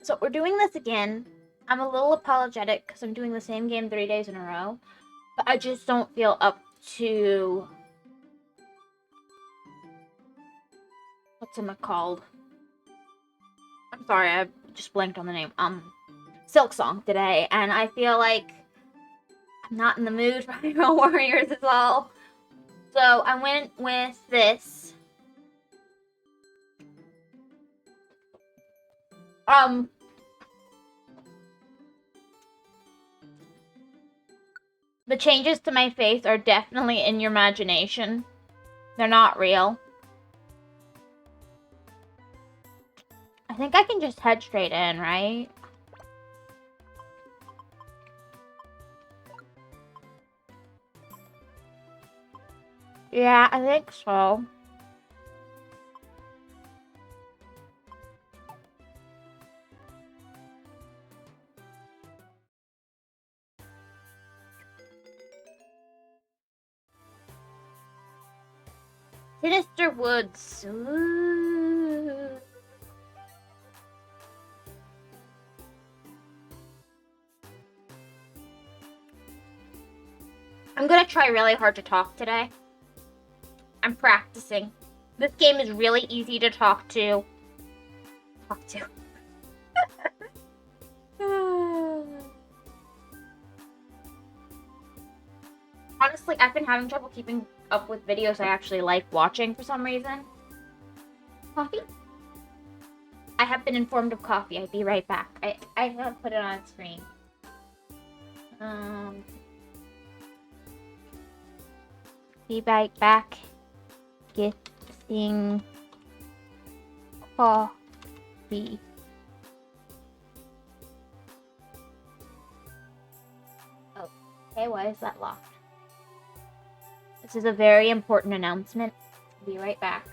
So we're doing this again. I'm a little apologetic because I'm doing the same game 3 days in a row. But I just don't feel up to... what's it called? I'm sorry, I just blanked on the name. Silk Song today. And I feel like I'm not in the mood for Hero Warriors at all. So I went with this. The changes to my face are definitely in your imagination. They're not real. I think I can just head straight in, right? Yeah, I think so. Sinister Woods. Ooh. I'm gonna try really hard to talk today. I'm practicing. This game is really easy to talk to. Honestly, I've been having trouble keeping up with videos I actually like watching for some reason. Coffee? I have been informed of coffee. I'll be right back. I have put it on screen. Be right back. Getting coffee. Oh, okay, why is that locked? This is a very important announcement. Be right back.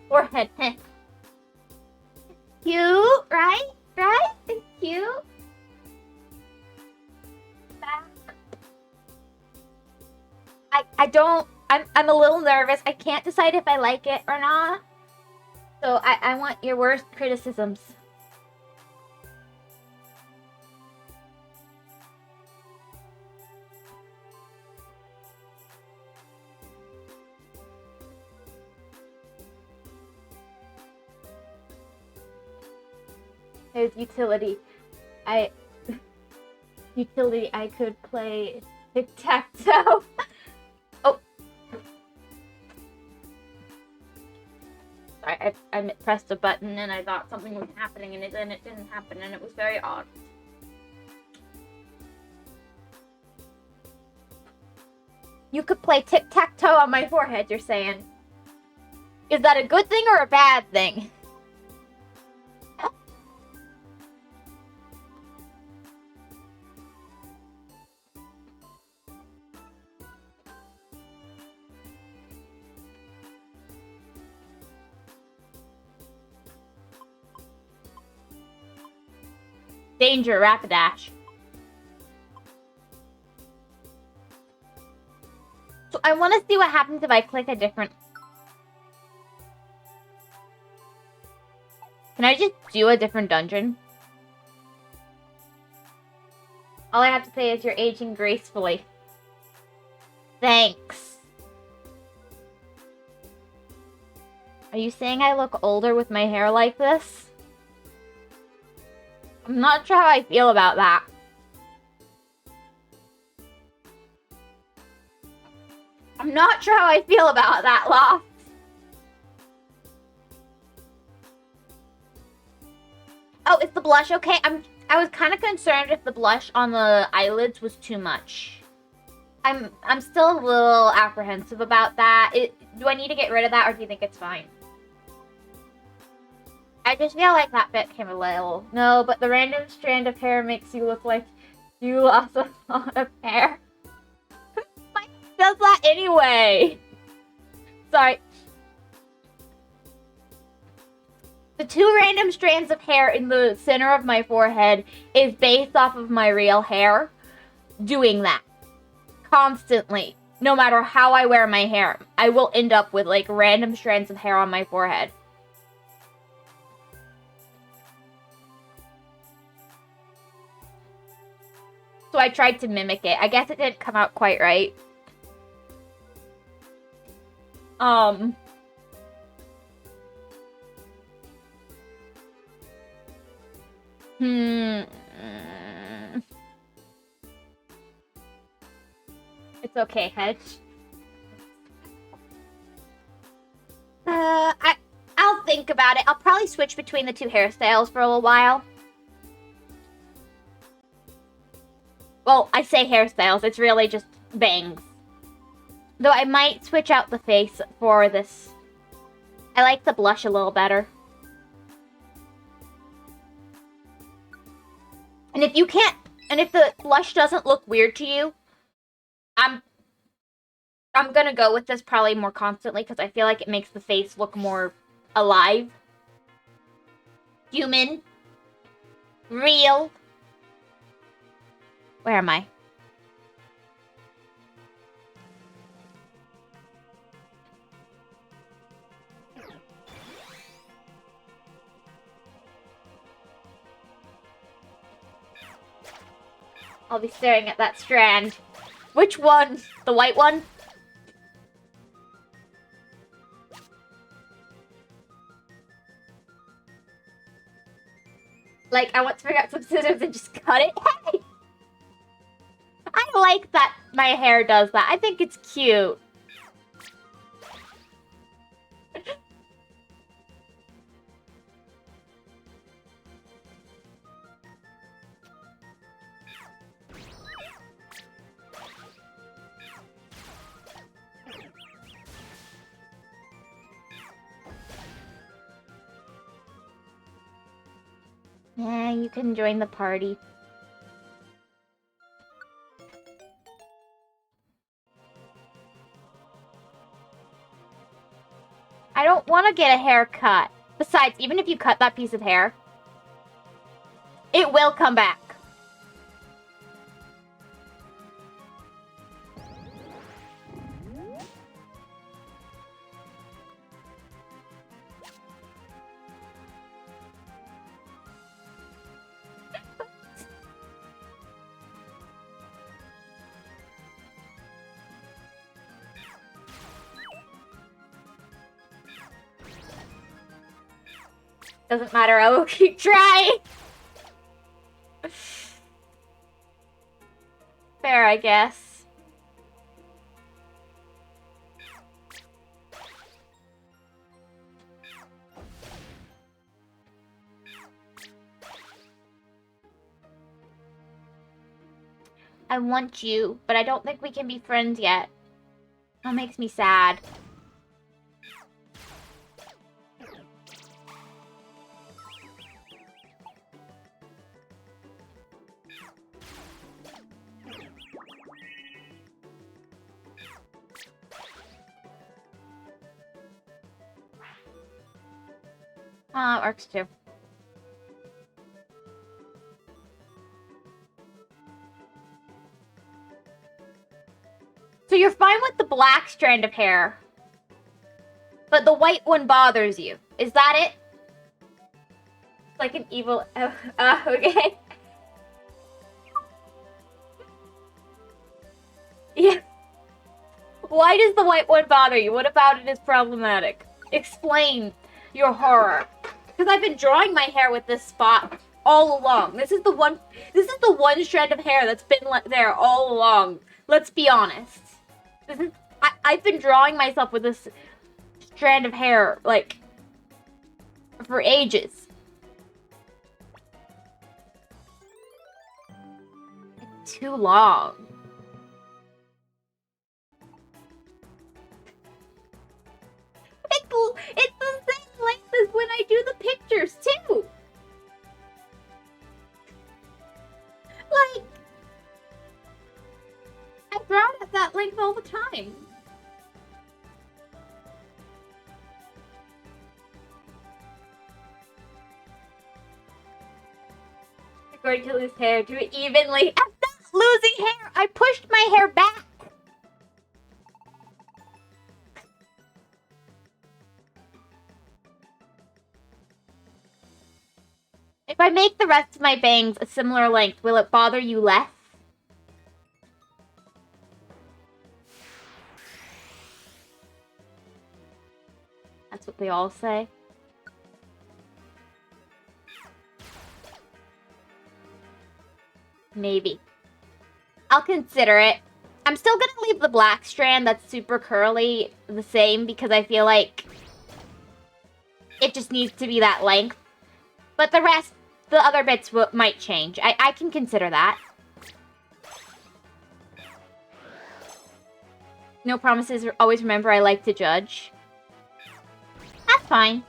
Forehead. Cute, right? Right? It's cute. Back. I don't. I'm a little nervous. I can't decide if I like it or not. So I want your worst criticisms. There's utility. Utility, I could play tic-tac-toe. Oh. Sorry, I pressed a button and I thought something was happening and then it didn't happen and it was very odd. You could play tic-tac-toe on my forehead, you're saying. Is that a good thing or a bad thing? Danger, Rapidash. So I want to see what happens if I click a different... Can I just do a different dungeon? All I have to say is you're aging gracefully. Thanks. Are you saying I look older with my hair like this? I'm not sure how I feel about that. I'm not sure how I feel about that, Loft. Oh, is the blush okay? I was kind of concerned if the blush on the eyelids was too much. I'm still a little apprehensive about that. Do I need to get rid of that or do you think it's fine? I just feel like that bit came a little... No, but the random strand of hair makes you look like you lost a lot of hair. Mine does that anyway. Sorry. The 2 random strands of hair in the center of my forehead is based off of my real hair doing that. Constantly. No matter how I wear my hair, I will end up with like random strands of hair on my forehead. So I tried to mimic it. I guess it didn't come out quite right. It's okay, Hedge. I'll think about it. I'll probably switch between the 2 hairstyles for a little while. Well, I say hairstyles. It's really just bangs. Though I might switch out the face for this. I like the blush a little better. And if you can't, and if the blush doesn't look weird to you, I'm gonna go with this probably more constantly because I feel like it makes the face look more alive. Human. Real. Where am I? I'll be staring at that strand. Which one? The white one? Like, I want to figure out some scissors and just cut it. Hey! I like that my hair does that. I think it's cute. Yeah, you can join the party. I don't want to get a haircut. Besides, even if you cut that piece of hair, it will come back. Doesn't matter, I will keep trying. Fair, I guess. I want you, but I don't think we can be friends yet. That makes me sad. It works too. So you're fine with the black strand of hair, but the white one bothers you. Is that it? It's like an evil... okay. Yeah. Why does the white one bother you? What about it is problematic? Explain your horror. Because I've been drawing my hair with this spot all along. This is the one strand of hair that's been there all along. Let's be honest. I've been drawing myself with this strand of hair, like, for ages. It's too long. It's the same length as when I do the pictures, too! Like, I draw it at that length all the time. You're going to lose hair. Do it evenly. I'm not losing hair! I pushed my hair back! If I make the rest of my bangs a similar length, will it bother you less? That's what they all say. Maybe. I'll consider it. I'm still gonna leave the black strand that's super curly the same because I feel like it just needs to be that length. But the rest, the other bits might change. I can consider that. No promises. Always remember I like to judge. That's fine.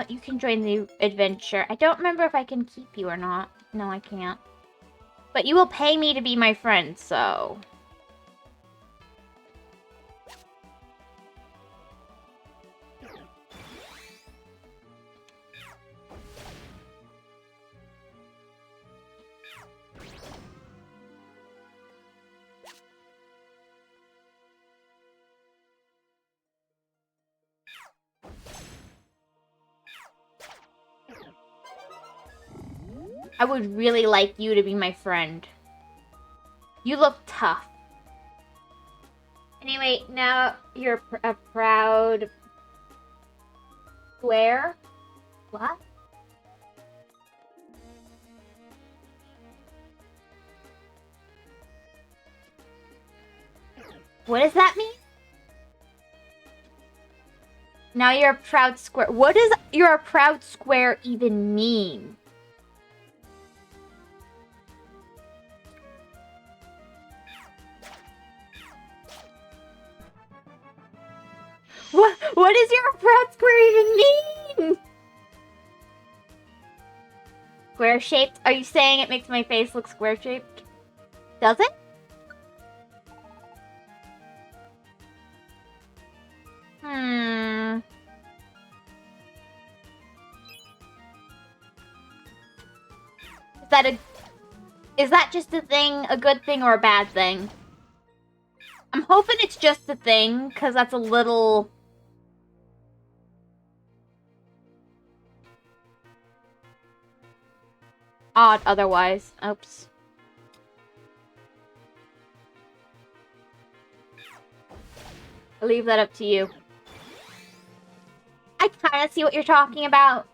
You can join the adventure. I don't remember if I can keep you or not. No, I can't. But you will pay me to be my friend, so... I would really like you to be my friend. You look tough. Anyway, now you're a proud... Square? What? What does that mean? Now you're a proud square. What does you're a proud square even mean? What does your proud square even mean? Square-shaped? Are you saying it makes my face look square-shaped? Does it? Hmm. Is that just a thing, a good thing, or a bad thing? I'm hoping it's just a thing, because that's a little... odd otherwise. Oops. I'll leave that up to you. I kind of see what you're talking about.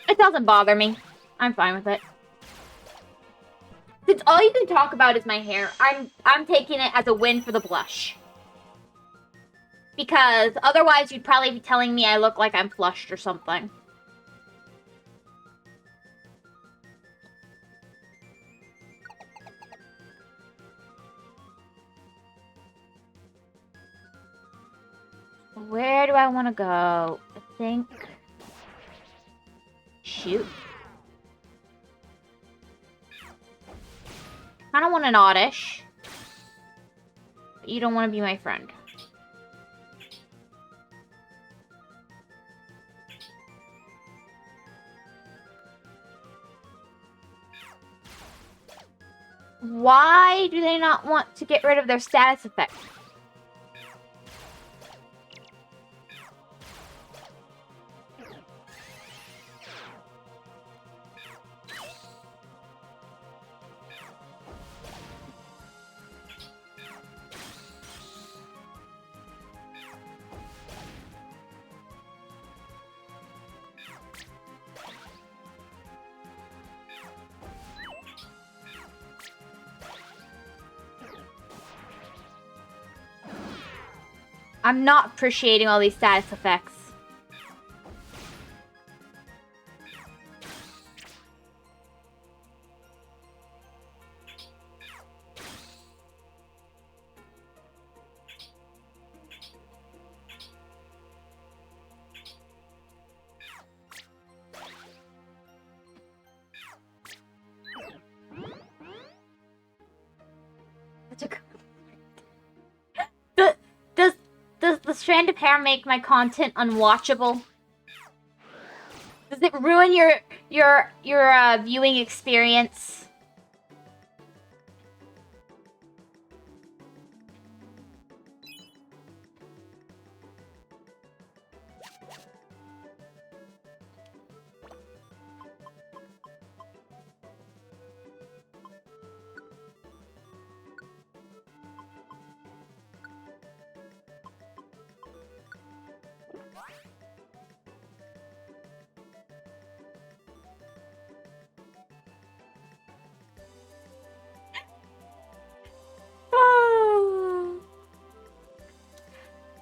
It doesn't bother me. I'm fine with it. Since all you can talk about is my hair, I'm taking it as a win for the blush. Because otherwise you'd probably be telling me I look like I'm flushed or something. Where do I want to go? I think... shoot. I don't want an oddish. But you don't want to be my friend. Why do they not want to get rid of their status effect? I'm not appreciating all these status effects. Does the strand of hair make my content unwatchable? Does it ruin your viewing experience?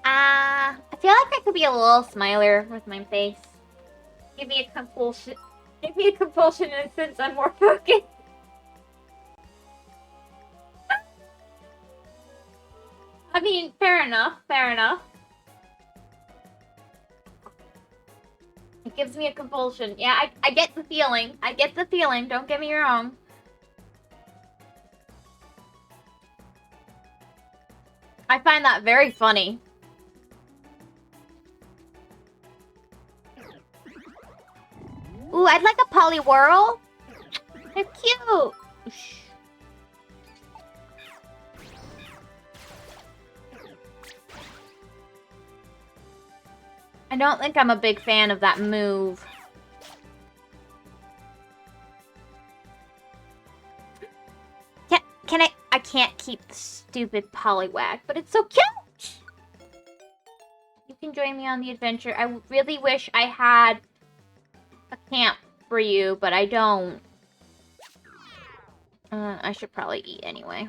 I feel like I could be a little smiler with my face. Give me a compulsion. Give me a compulsion, and since I'm more focused. I mean, fair enough. Fair enough. It gives me a compulsion. Yeah, I get the feeling. I get the feeling. Don't get me wrong. I find that very funny. Ooh, I'd like a Poliwhirl. They're cute. I don't think I'm a big fan of that move. I can't keep the stupid Poliwag, but it's so cute! You can join me on the adventure. I really wish I had a camp for you, but I don't. I should probably eat anyway.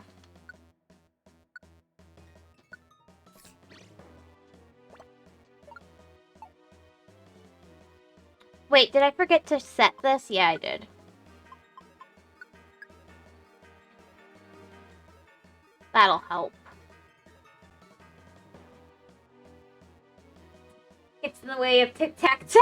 Wait, did I forget to set this? Yeah, I did. That'll help. It's in the way of tic-tac-toe.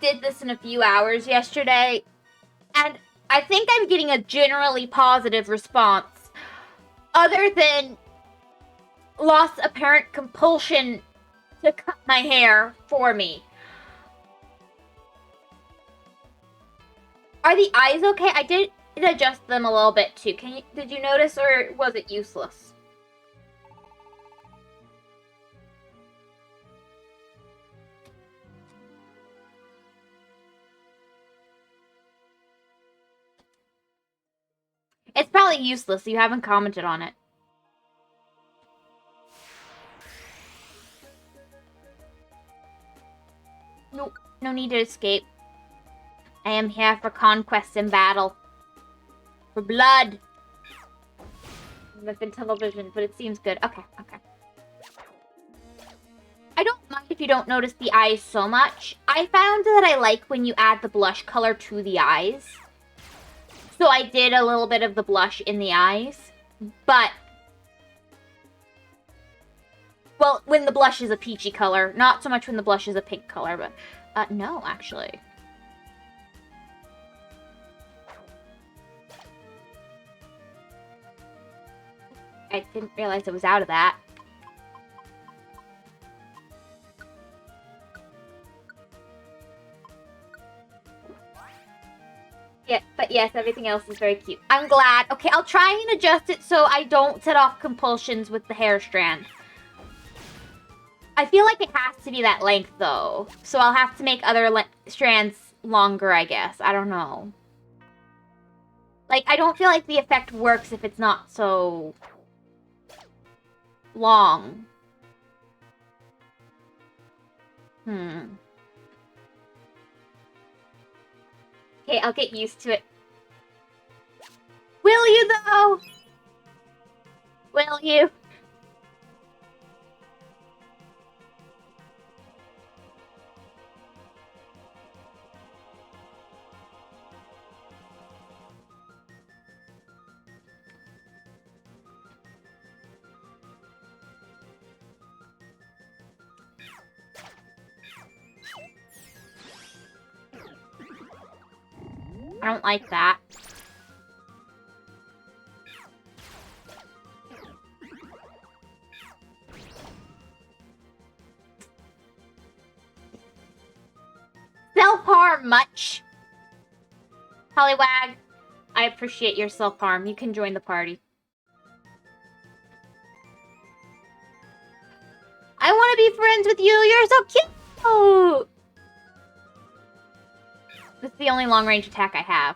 did this in a few hours yesterday, and I think I'm getting a generally positive response, other than lost apparent compulsion to cut my hair for me. Are the eyes okay? I did adjust them a little bit too. Did you notice, or was it useless? It's probably useless. You haven't commented on it. Nope. No need to escape. I am here for conquest and battle. For blood. With television, but it seems good. Okay, okay. I don't mind if you don't notice the eyes so much. I found that I like when you add the blush color to the eyes. So I did a little bit of the blush in the eyes, but, well, when the blush is a peachy color, not so much when the blush is a pink color, but, no, actually. I didn't realize it was out of that. Yeah, but yes, everything else is very cute. I'm glad. Okay, I'll try and adjust it so I don't set off compulsions with the hair strand. I feel like it has to be that length, though. So I'll have to make other strands longer, I guess. I don't know. Like, I don't feel like the effect works if it's not so long. Okay, I'll get used to it. Will you, though? Will you? I don't like that. Self-harm much? Hollywag, I appreciate your self-harm. You can join the party. I want to be friends with you. You're so cute. This is the only long-range attack I have.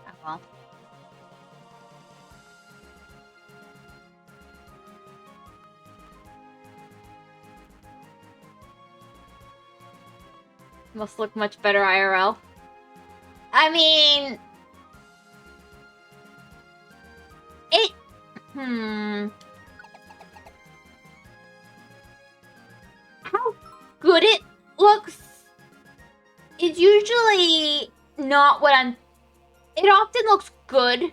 Oh, well. Must look much better IRL. I mean... it... How good it looks is usually not what I'm... It often looks good.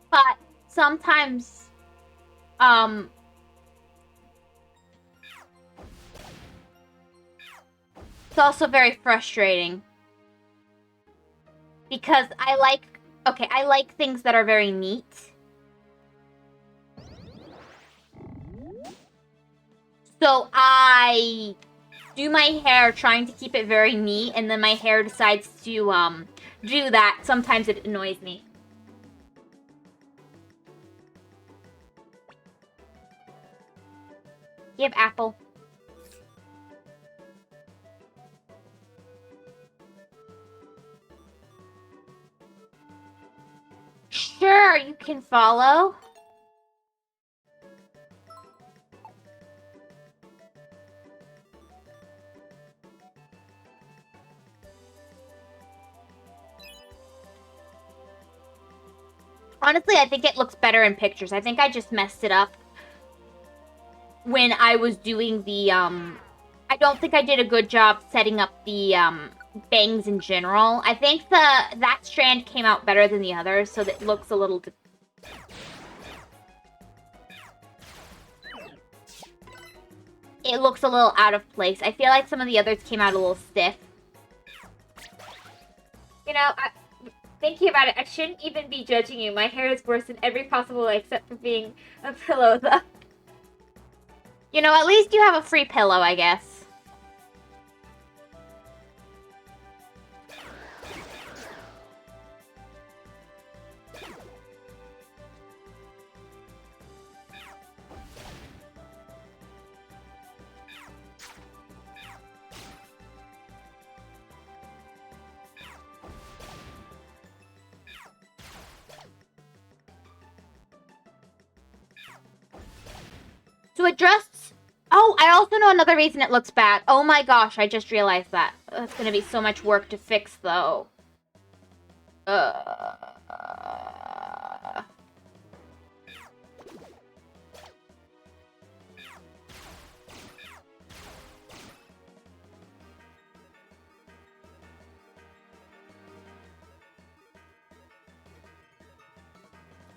But sometimes, it's also very frustrating. Because I like things that are very neat. So I do my hair trying to keep it very neat, and then my hair decides to, do that. Sometimes it annoys me. Give apple. Sure, you can follow. Honestly, I think it looks better in pictures. I think I just messed it up when I was doing the, I don't think I did a good job setting up the, bangs in general. I think that strand came out better than the others, so that it looks a little... It looks a little out of place. I feel like some of the others came out a little stiff. You know, thinking about it, I shouldn't even be judging you. My hair is worse in every possible way except for being a pillow, though. You know, at least you have a free pillow, I guess. So it just... Oh, I also know another reason it looks bad. Oh my gosh, I just realized that. That's gonna be so much work to fix, though.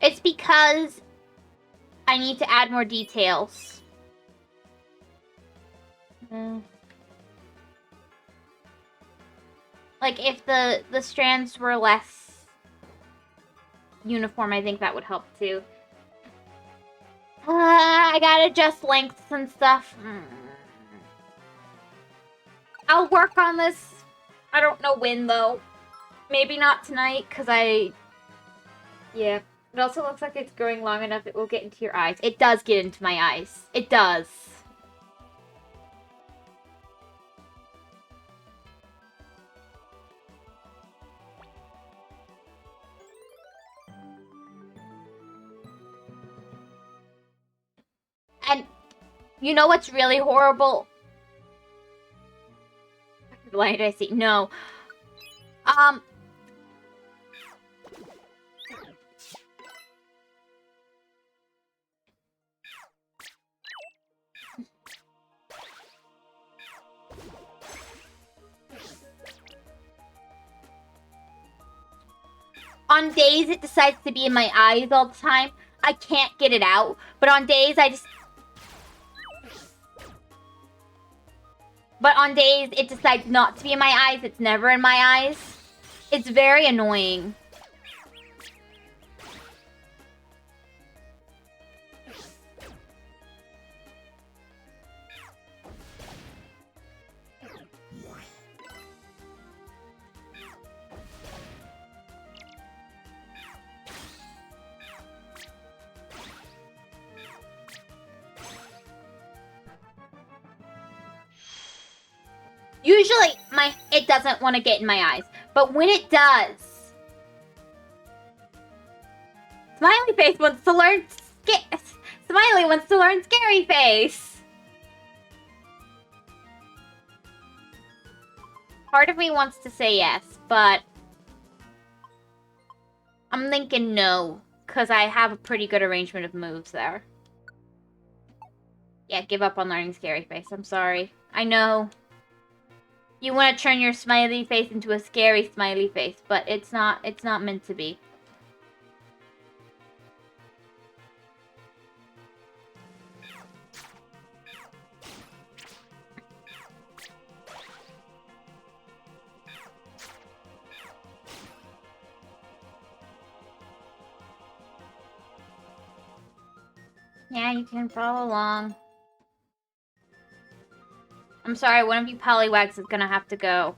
It's because I need to add more details. Like, if the strands were less uniform, I think that would help, too. I gotta adjust lengths and stuff. I'll work on this. I don't know when, though. Maybe not tonight, because Yeah. It also looks like it's growing long enough it will get into your eyes. It does get into my eyes. It does. And you know what's really horrible? Why did I see? No. On days it decides to be in my eyes all the time. I can't get it out. But on days But on days it decides not to be in my eyes. It's never in my eyes. It's very annoying. Usually, it doesn't want to get in my eyes. But when it does... Smiley Face wants to learn... Smiley wants to learn Scary Face! Part of me wants to say yes, but... I'm thinking no, because I have a pretty good arrangement of moves there. Yeah, give up on learning Scary Face. I'm sorry. I know. You want to turn your smiley face into a scary smiley face, but it's not meant to be. Yeah, you can follow along. I'm sorry, one of you Poliwags is gonna have to go.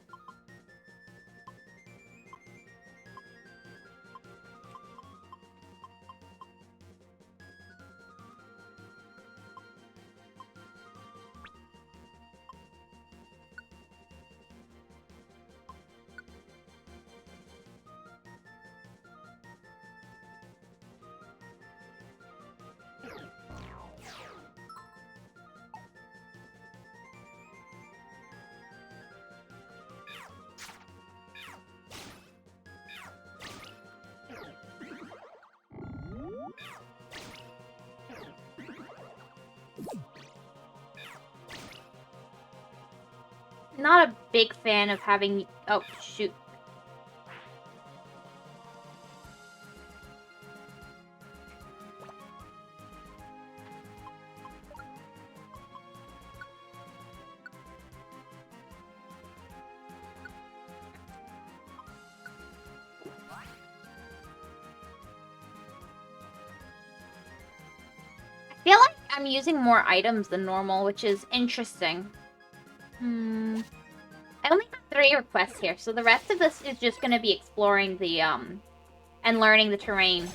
not a big fan of having... Oh, shoot. I feel like I'm using more items than normal, which is interesting. I only have 3 requests here, so the rest of this is just going to be exploring the, and learning the terrain.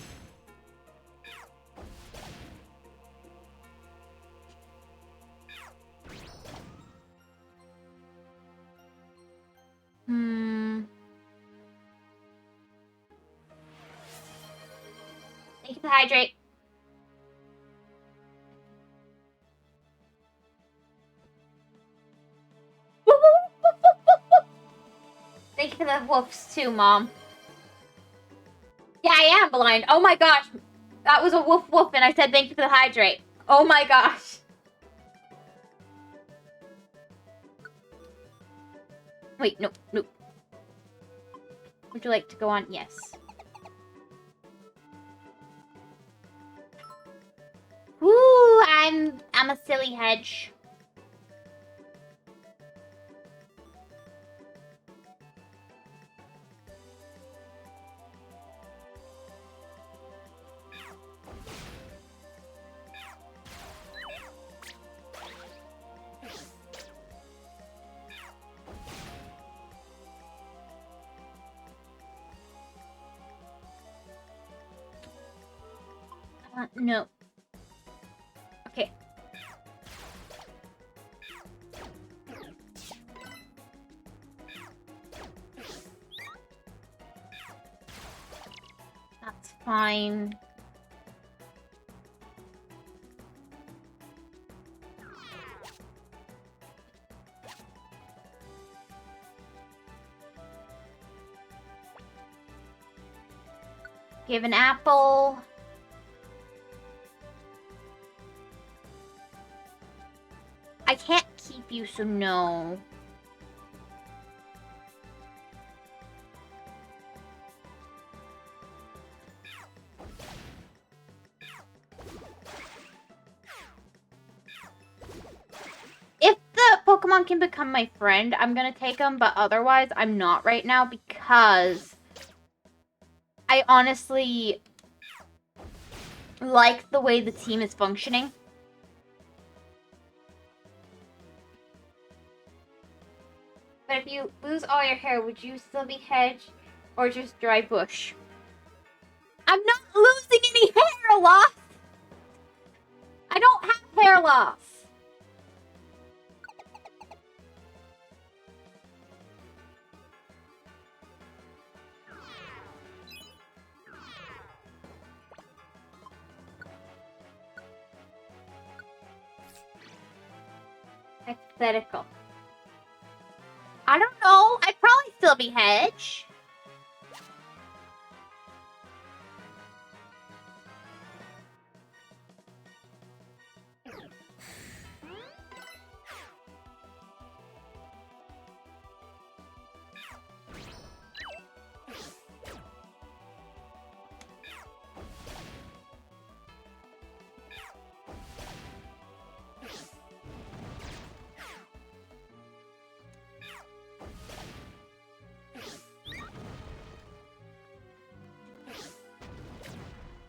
Thank you for the hydrate. Thank you for the woofs too, Mom. Yeah, I am blind. Oh my gosh. That was a woof woof, and I said thank you for the hydrate. Oh my gosh. Wait, nope, nope. Would you like to go on? Yes. Woo, I'm a silly hedge. No. Okay. That's fine. Give an apple. I can't keep you, so no. If the Pokemon can become my friend, I'm gonna take them, but otherwise, I'm not right now because I honestly like the way the team is functioning. But if you lose all your hair, would you still be hedge or just dry bush? I'm not losing any hair loss! I don't have hair loss! Hypothetical. I don't know. I'd probably still be hedge.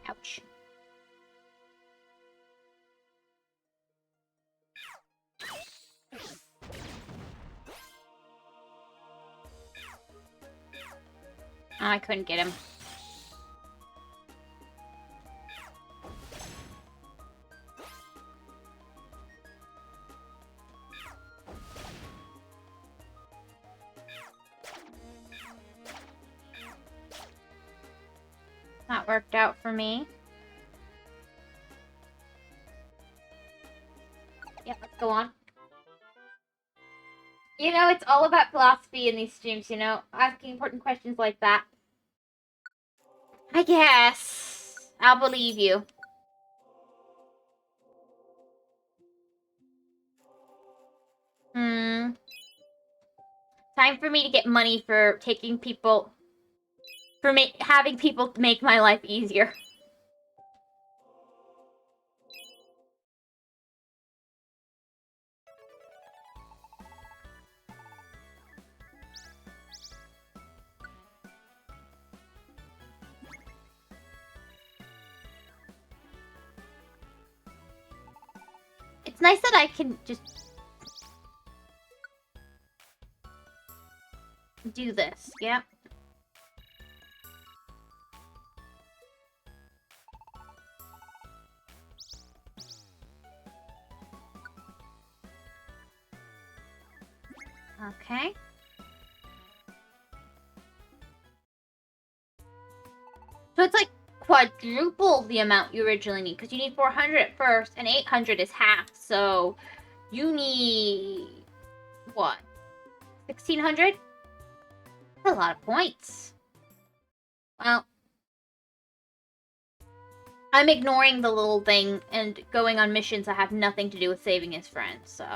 Ouch. Oh, I couldn't get him. That worked out for me. Yep, let's go on. You know, it's all about philosophy in these streams, you know? Asking important questions like that. I guess. I'll believe you. Time for me to get money for taking people... For having people make my life easier. It's nice that I can just do this. Yep. Okay. So it's like quadruple the amount you originally need, because you need 400 at first, and 800 is half, so you need... what? 1,600? That's a lot of points. Well, I'm ignoring the little thing and going on missions that have nothing to do with saving his friends, so...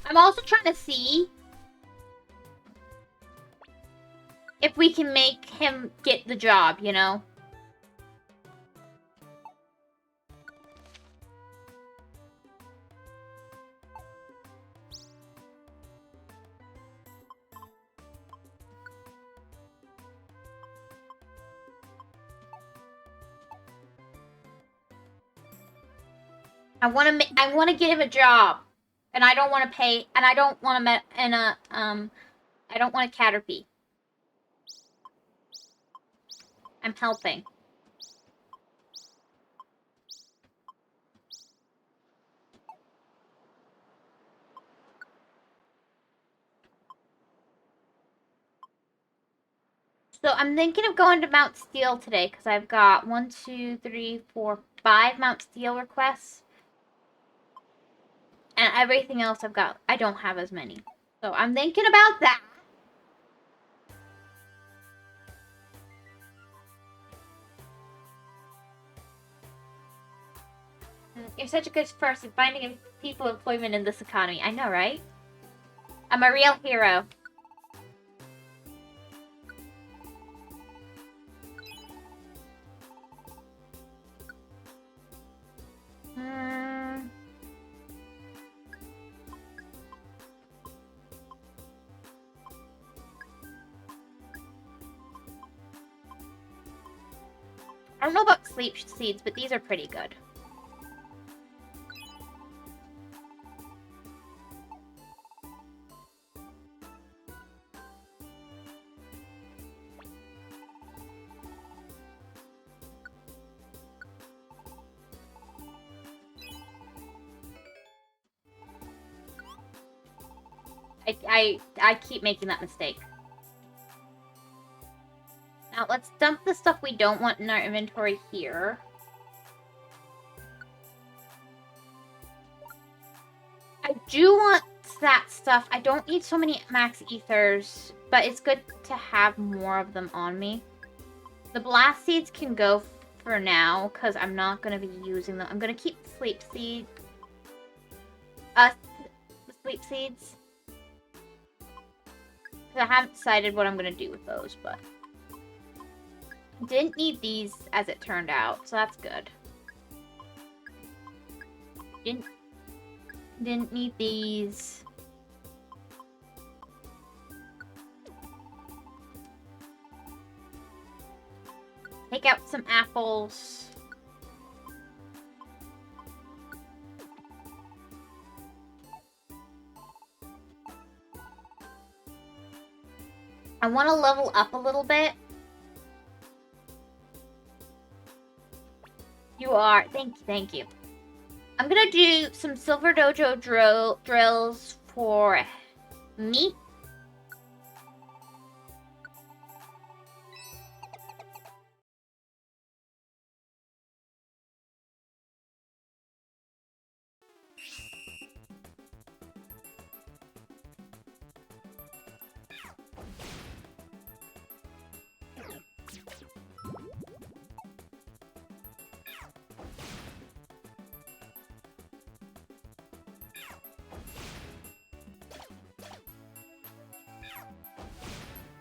I'm also trying to see if we can make him get the job, you know? I want to get him a job, and I don't want to pay, and I don't want to I don't want a Caterpie. I'm helping. So I'm thinking of going to Mount Steel today, because I've got 1, 2, 3, 4, 5 Mount Steel requests. And everything else I don't have as many. So I'm thinking about that. You're such a good person, finding people employment in this economy. I know, right? I'm a real hero. I don't know about sleep seeds, but these are pretty good. I keep making that mistake. Now let's dump the stuff we don't want in our inventory here. I do want that stuff. I don't need so many max ethers, but it's good to have more of them on me. The blast seeds can go for now, because I'm not going to be using them. I'm going to keep sleep seeds. The sleep seeds. I haven't decided what I'm going to do with those, but... Didn't need these, as it turned out, so that's good. Didn't need these. Take out some apples. I want to level up a little bit. You are. Thank you. I'm gonna do some Silver Dojo drills for me.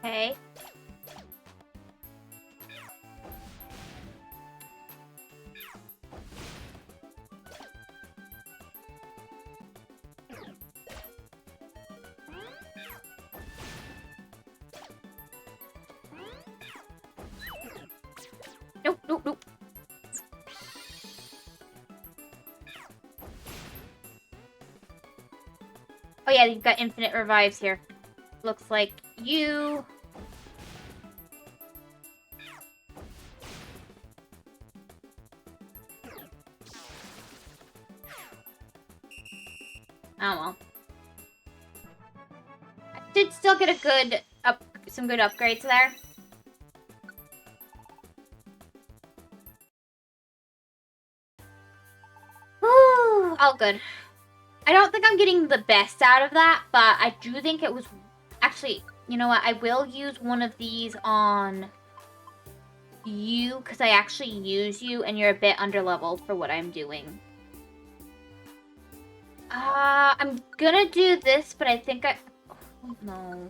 Okay. Nope, nope, nope. Oh yeah, you've got infinite revives here. Looks like you... Oh well. I did still get a good some good upgrades there. All good. I don't think I'm getting the best out of that, but I do think it was... Actually, you know what? I will use one of these on you, because I actually use you, and you're a bit underleveled for what I'm doing. I'm gonna do this, but I think I... Oh, no.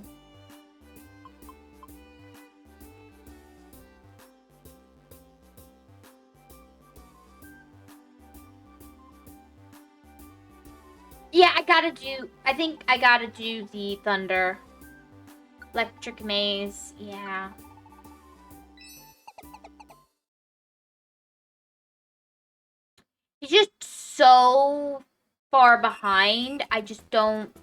Yeah, I think I gotta do the Thunder. Electric Maze, yeah. He's just so far behind, I just don't...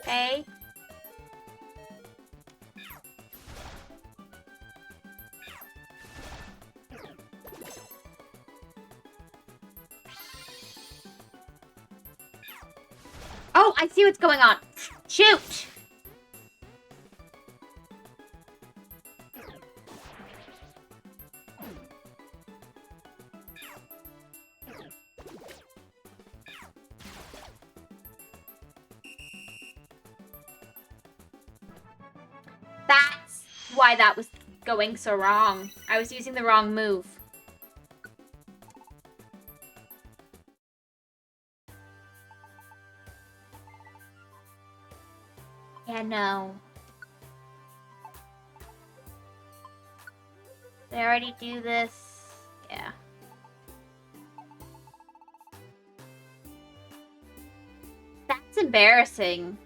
Okay. Oh, I see what's going on. Shoot! That's why that was going so wrong. I was using the wrong move. Yeah, no. Did I already do this? Yeah. That's embarrassing.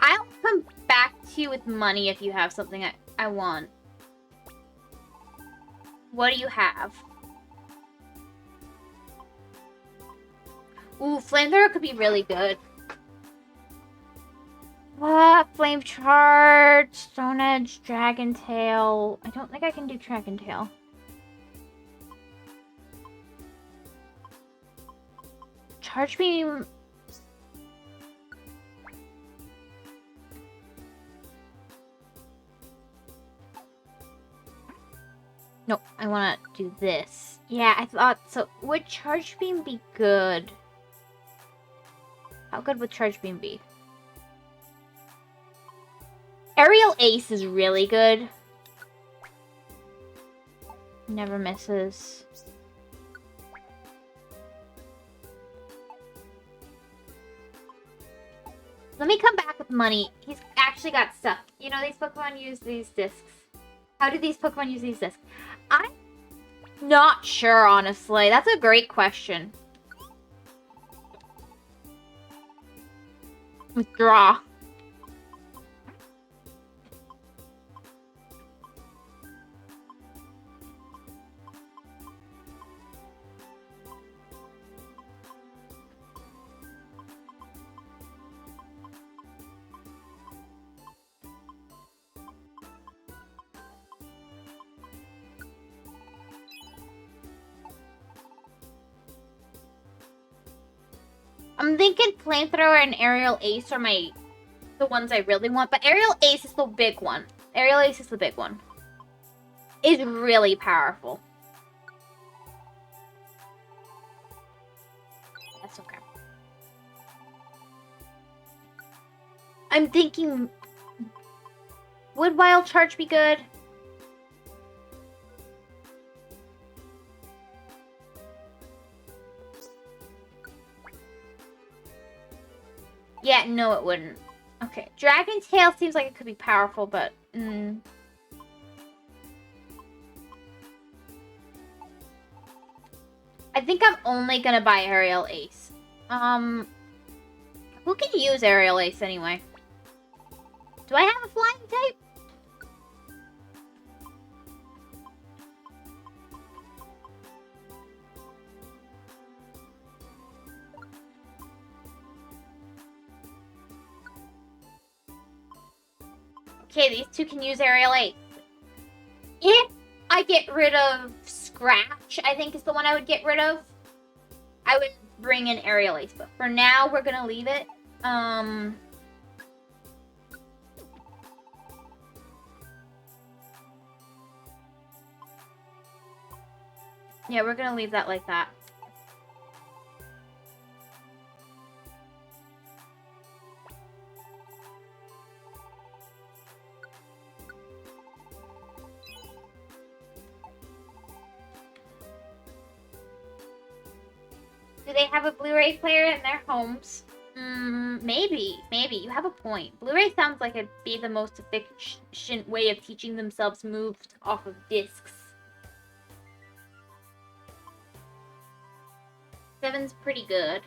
I'll come back to you with money if you have something I want. What do you have? Ooh, Flamethrower could be really good. Flame Charge, Stone Edge, Dragon Tail. I don't think I can do Dragon Tail. Charge Beam. Nope, I want to do this. Yeah, I thought so. Would Charge Beam be good? How good would Charge Beam be? Aerial Ace is really good. Never misses. Let me come back with money. He's actually got stuff. You know, these Pokemon use these discs. How do these Pokemon use these discs? I'm not sure, honestly. That's a great question. Withdraw. I'm thinking Flamethrower and Aerial Ace are the the ones I really want, but Aerial Ace is the big one. Aerial Ace is the big one. Is really powerful. That's okay. I'm thinking, would Wild Charge be good? Yeah, no, it wouldn't. Okay, Dragon Tail seems like it could be powerful, but... I think I'm only gonna buy Aerial Ace. Who can use Aerial Ace anyway? Do I have a flying type? Okay, these two can use Aerial Ace. If I get rid of Scratch, I think is the one I would get rid of, I would bring in Aerial Ace. But for now, we're gonna leave it. Yeah, we're gonna leave that like that. Do they have a Blu-ray player in their homes? Maybe. You have a point. Blu-ray sounds like it'd be the most efficient way of teaching themselves moves off of discs. 7's pretty good.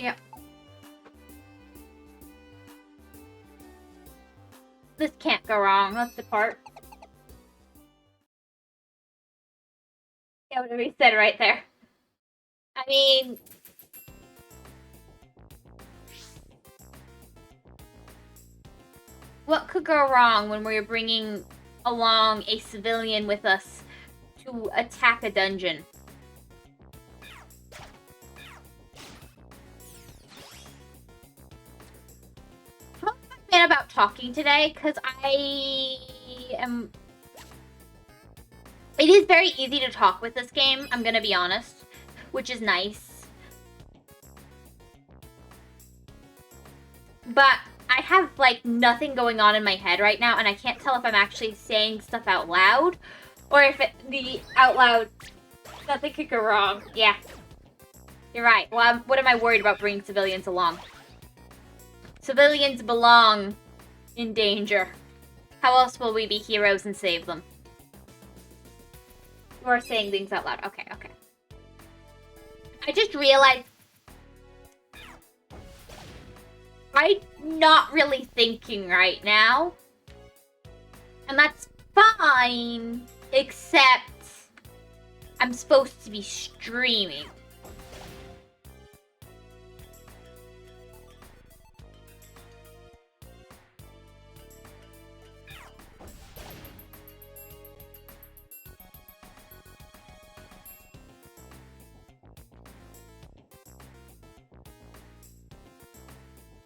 Yep. This can't go wrong. Let's depart. Yeah, whatever you said right there. I mean... what could go wrong when we're bringing along a civilian with us to attack a dungeon? How have I been about talking today? Because I am... It is very easy to talk with this game, I'm gonna be honest, which is nice. But I have, like, nothing going on in my head right now, and I can't tell if I'm actually saying stuff out loud, or if the out loud, nothing could go wrong. Yeah. You're right. Well, what am I worried about bringing civilians along? Civilians belong in danger. How else will we be heroes and save them? You are saying things out loud. Okay. I just realized I'm not really thinking right now. And that's fine, except I'm supposed to be streaming.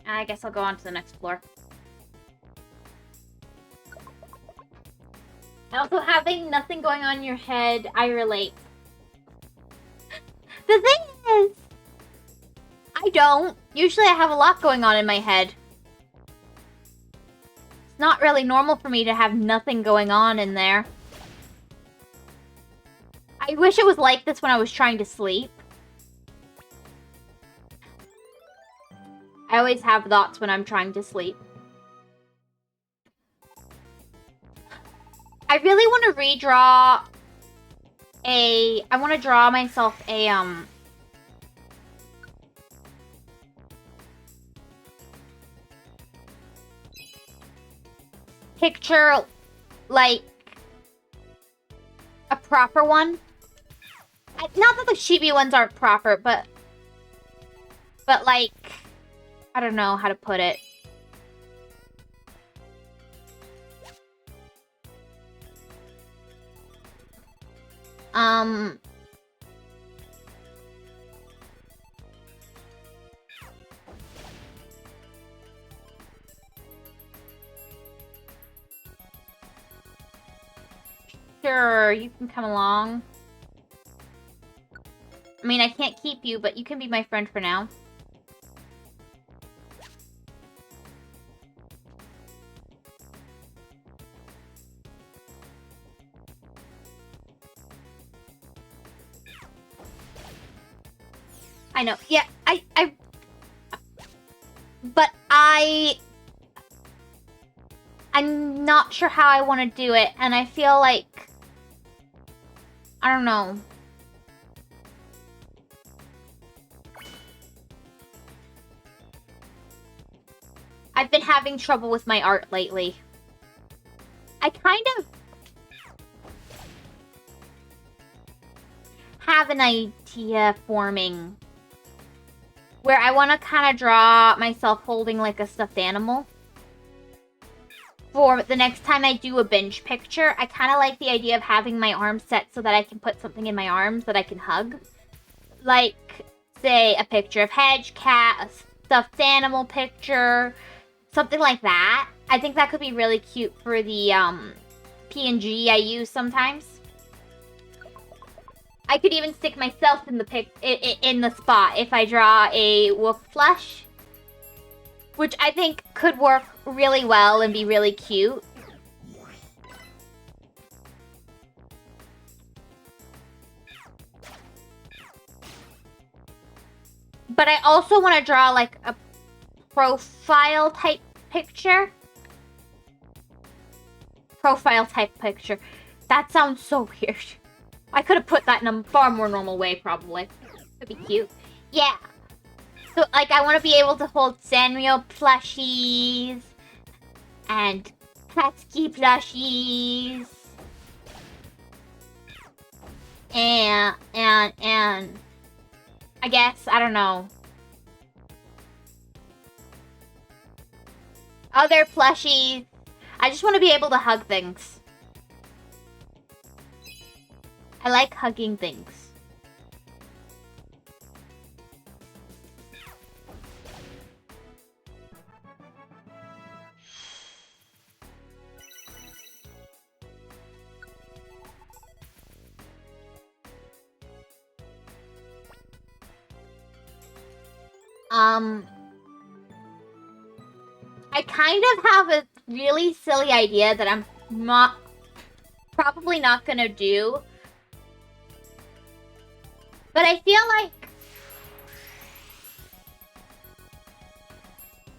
I guess I'll go on to the next floor. Also, having nothing going on in your head, I relate. The thing is, I don't. Usually I have a lot going on in my head. It's not really normal for me to have nothing going on in there. I wish it was like this when I was trying to sleep. I always have thoughts when I'm trying to sleep. I really want to redraw I want to draw myself a, picture, like, a proper one. Not that the chibi ones aren't proper, but like, I don't know how to put it. Sure, you can come along. I mean, I can't keep you, but you can be my friend for now. I know. Yeah, but I'm not sure how I want to do it, and I feel like, I don't know. I've been having trouble with my art lately. I kind of have an idea forming where I want to kind of draw myself holding like a stuffed animal. For the next time I do a binge picture, I kind of like the idea of having my arms set so that I can put something in my arms that I can hug. Like, say, a picture of Hedge, Cat, a stuffed animal picture, something like that. I think that could be really cute for the PNG I use sometimes. I could even stick myself in the in the spot if I draw a wolf plush, which I think could work really well and be really cute. But I also want to draw like a profile type picture. Profile type picture. That sounds so weird. I could have put that in a far more normal way, probably. Could be cute. Yeah. So, like, I want to be able to hold Sanrio plushies and Petsky plushies and I guess, I don't know, other plushies. I just want to be able to hug things. I like hugging things. I kind of have a really silly idea that I'm probably not gonna do. But I feel like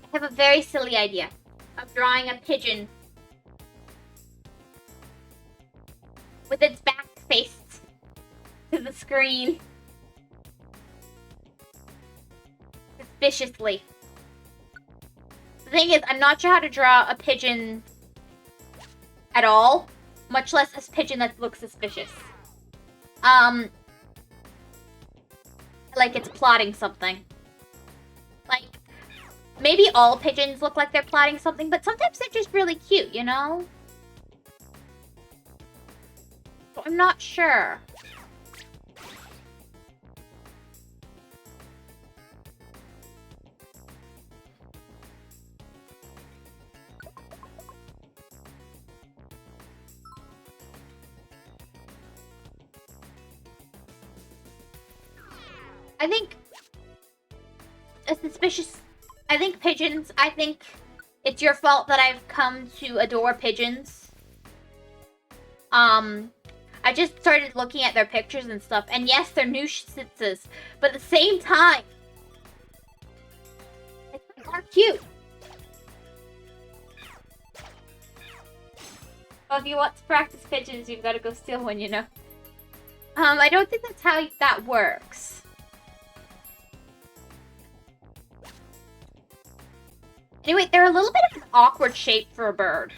I have a very silly idea of drawing a pigeon with its back faced to the screen. Suspiciously. The thing is, I'm not sure how to draw a pigeon at all, much less a pigeon that looks suspicious. Like it's plotting something. Like, maybe all pigeons look like they're plotting something, but sometimes they're just really cute, you know? So I'm not sure. I think a suspicious... I think pigeons... I think it's your fault that I've come to adore pigeons. I just started looking at their pictures and stuff, and yes, they're nuisances, but at the same time, they are cute. Well, if you want to practice pigeons, you've got to go steal one, you know. I don't think that's how that works. Anyway, they're a little bit of an awkward shape for a bird.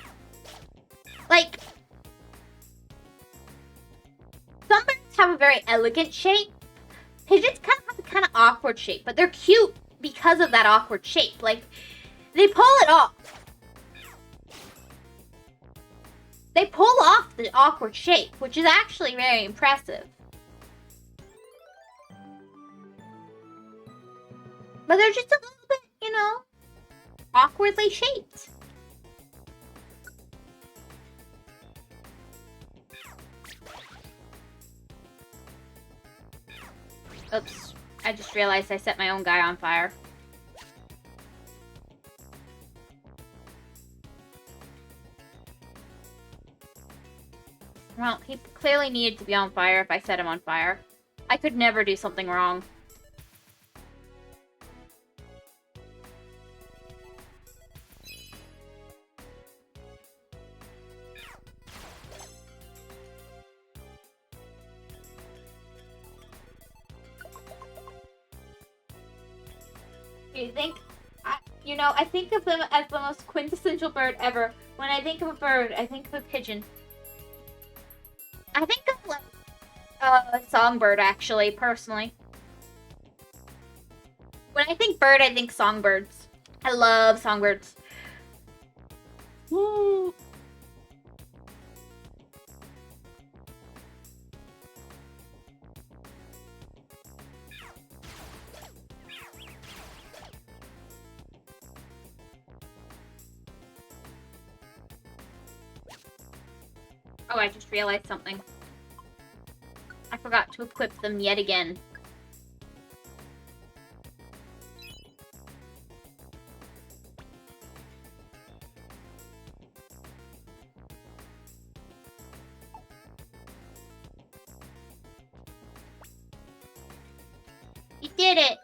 Like, some birds have a very elegant shape. Pigeons kind of have a kind of awkward shape, but they're cute because of that awkward shape. Like, they pull it off. They pull off the awkward shape, which is actually very impressive. But they're just a little bit, you know, awkwardly shaped. Oops. I just realized I set my own guy on fire. Well, he clearly needed to be on fire if I set him on fire. I could never do something wrong. You think... I think of them as the most quintessential bird ever. When I think of a bird, I think of a pigeon. I think of, like, a songbird, actually, personally. When I think bird, I think songbirds. I love songbirds. Woo! Oh, I just realized something. I forgot to equip them yet again. You did it!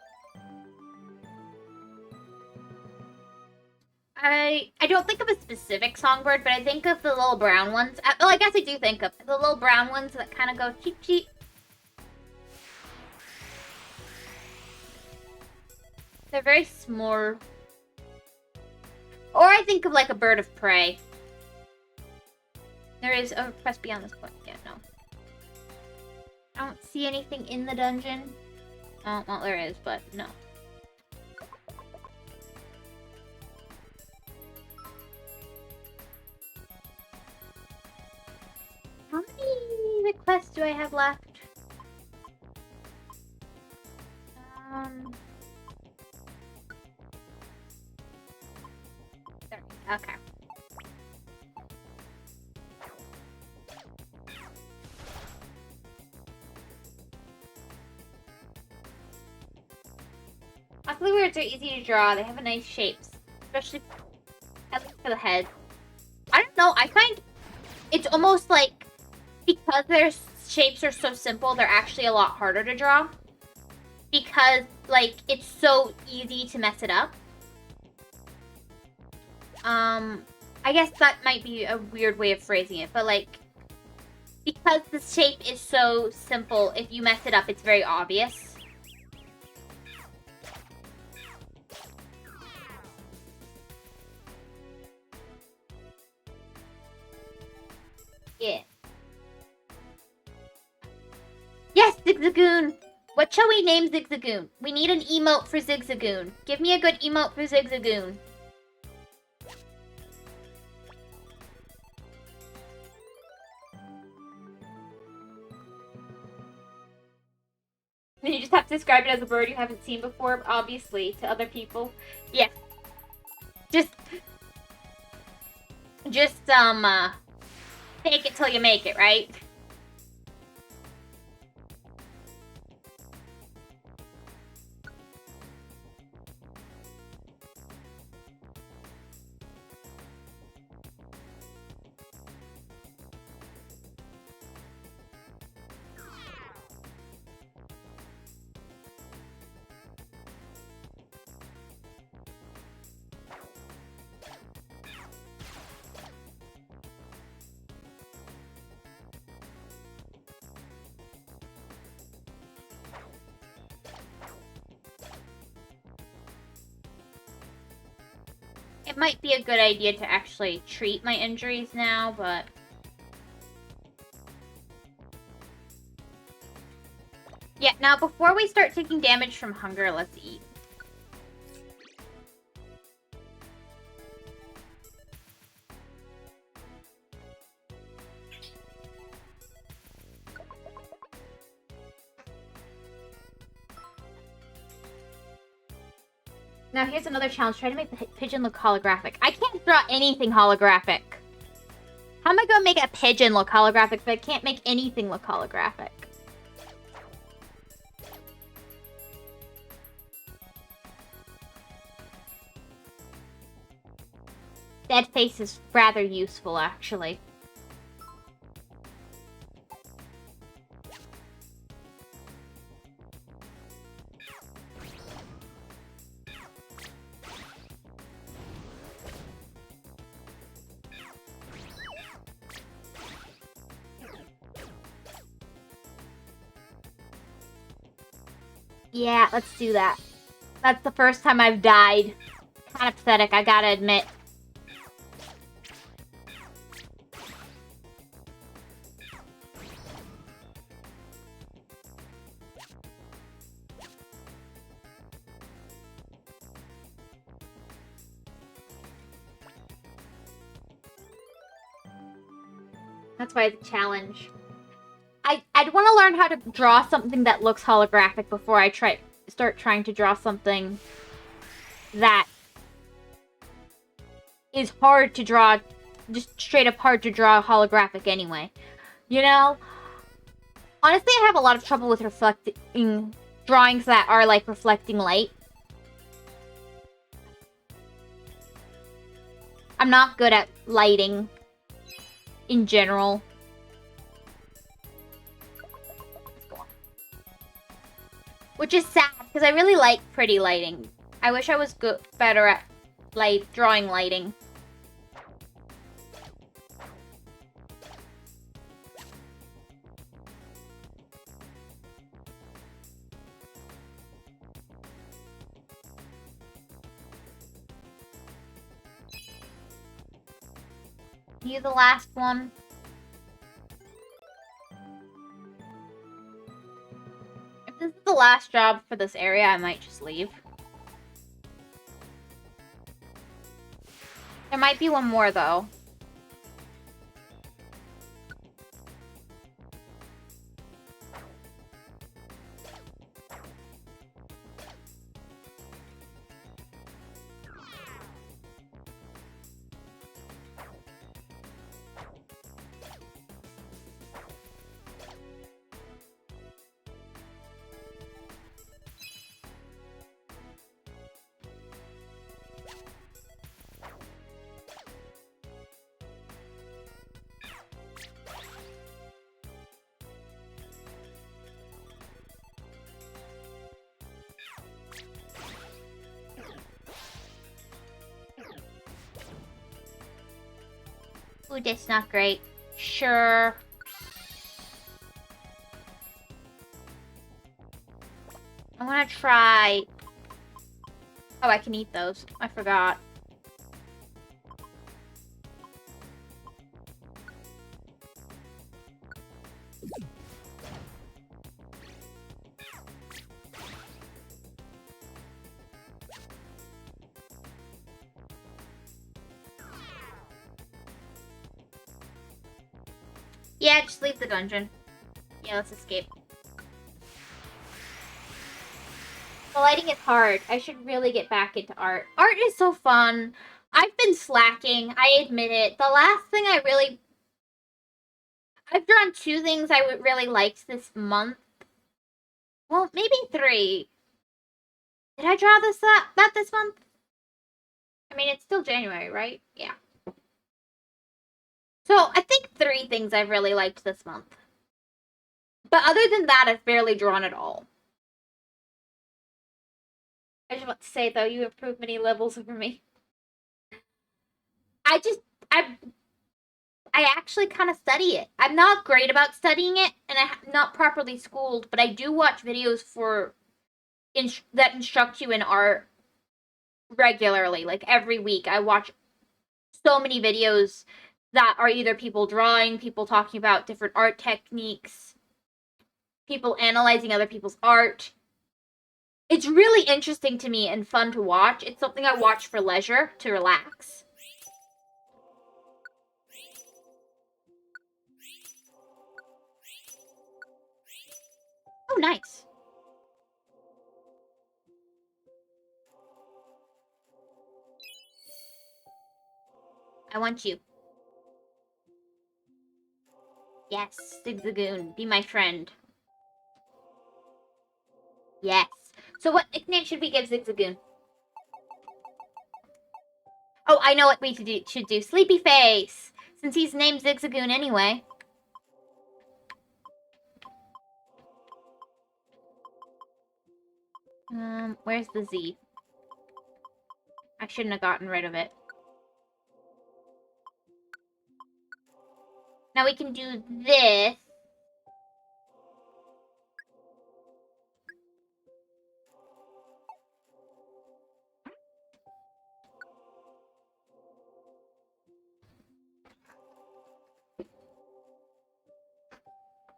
I don't think of a specific songbird, but I think of the little brown ones. Well, I guess I do think of the little brown ones that kind of go cheep cheep. They're very small. Or I think of like a bird of prey. There is a quest beyond this point. Yeah, no. I don't see anything in the dungeon. Oh, well, there is, but no. How many requests do I have left? Okay. Ugly weirds are easy to draw. They have a nice shapes, especially at least for the head. I don't know. It's almost like because their shapes are so simple, they're actually a lot harder to draw. Because like it's so easy to mess it up. I guess that might be a weird way of phrasing it, but like, because the shape is so simple, if you mess it up, it's very obvious. Yeah. Yes, Zigzagoon! What shall we name Zigzagoon? We need an emote for Zigzagoon. Give me a good emote for Zigzagoon. You just have to describe it as a bird you haven't seen before, obviously, to other people. Yeah. Just, take it till you make it, right? It might be a good idea to actually treat my injuries now, but... Yeah, now before we start taking damage from hunger, let's eat. Now here's another challenge. Try to make the pigeon look holographic. I can't draw anything holographic. How am I going to make a pigeon look holographic if I can't make anything look holographic? dead face is rather useful, actually. Yeah, let's do that. That's the first time I've died. Kind of pathetic, I gotta admit. That's why it's a challenge. I'd want to learn how to draw something that looks holographic before I start trying to draw something that is hard to draw, just straight up hard to draw holographic anyway. You know? Honestly, I have a lot of trouble with reflecting drawings that are like reflecting light. I'm not good at lighting in general. Which is sad, because I really like pretty lighting. I wish I was better at drawing lighting. You the last one? If this is the last job for this area, I might just leave. There might be one more, though. Ooh, that's not great. Sure. I want to try... Oh, I can eat those. I forgot. Yeah, just leave the dungeon. Yeah, let's escape. The lighting is hard. I should really get back into art. Art is so fun. I've been slacking. I admit it. The last thing I've drawn 2 things I would really liked this month. Well, maybe 3. Did I draw that this month? I mean, it's still January, right? Yeah. So, I think 3 things I've really liked this month. But other than that, I've barely drawn at all. I just want to say, though, you improved many levels over me. I actually kind of study it. I'm not great about studying it, and I'm not properly schooled, but I do watch videos that instruct you in art regularly. Like, every week, I watch so many videos that are either people drawing, people talking about different art techniques, people analyzing other people's art. It's really interesting to me and fun to watch. It's something I watch for leisure, to relax. Oh, nice. I want you. Yes, Zigzagoon, be my friend. Yes. So what nickname should we give Zigzagoon? Oh, I know what we should do. Sleepy Face! Since he's named Zigzagoon anyway. Where's the Z? I shouldn't have gotten rid of it. Now we can do this.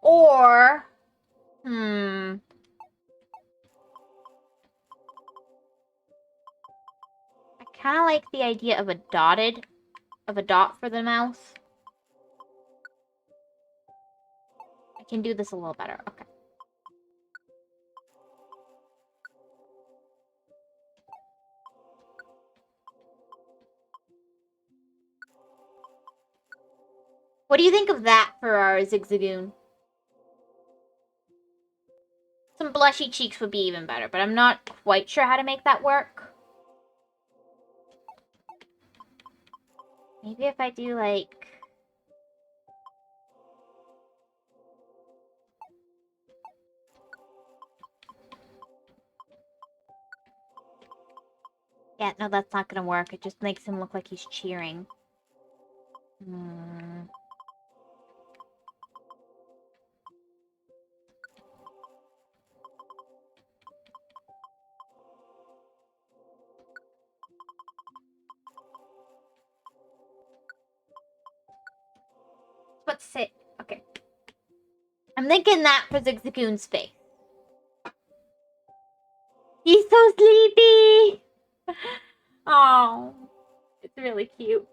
Or, I kind of like the idea of a dot for the mouse. I can do this a little better. Okay. What do you think of that for our Zigzagoon? Some blushy cheeks would be even better, but I'm not quite sure how to make that work. Maybe if I do, like... Yeah, no, that's not gonna work. It just makes him look like he's cheering. Let's say... Okay. I'm thinking that for Zigzagoon's face. He's so sleepy! Oh, it's really cute.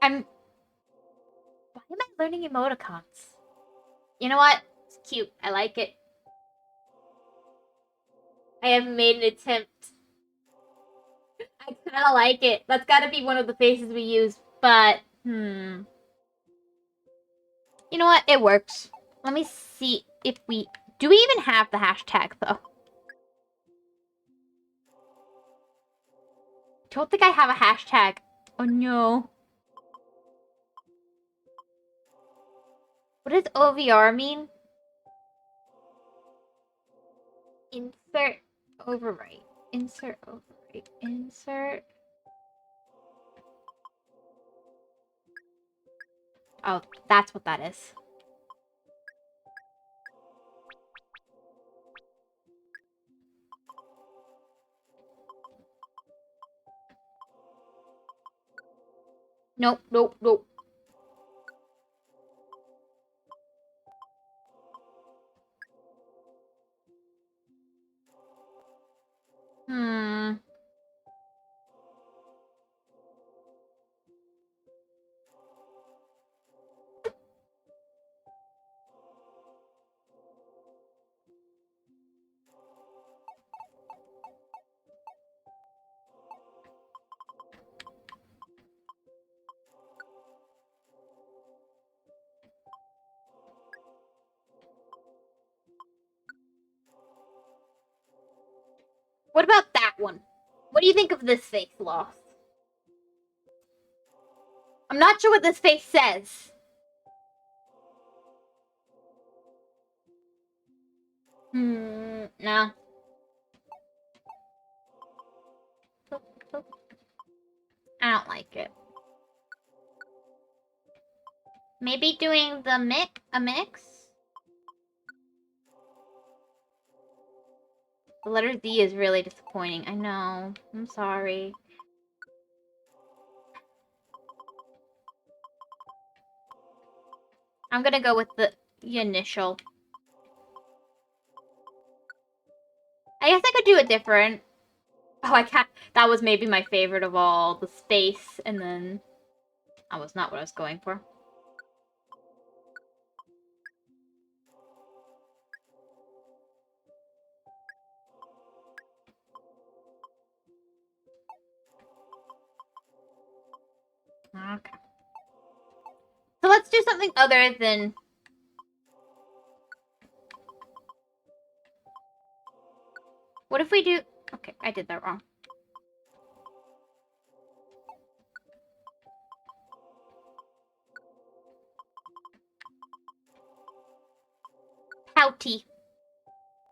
Why am I learning emoticons? You know what? It's cute. I like it. I haven't made an attempt. I kind of like it. That's got to be one of the faces we use, but, You know what? It works. Let me see if we... Do we even have the hashtag, though? Don't think I have a hashtag. Oh, no. What does OVR mean? Insert overwrite. Insert overwrite. Insert... Oh, that's what that is. Nope, nope, nope. What about that one? What do you think of this face, Lost? I'm not sure what this face says. No. I don't like it. Maybe doing a mix? The letter Z is really disappointing. I know. I'm sorry. I'm gonna go with the initial. I guess I could do it different. Oh, I can't. That was maybe my favorite of all. The space, and then... That was not what I was going for. Okay. So let's do something other than... What if we do... Okay, I did that wrong. pouty.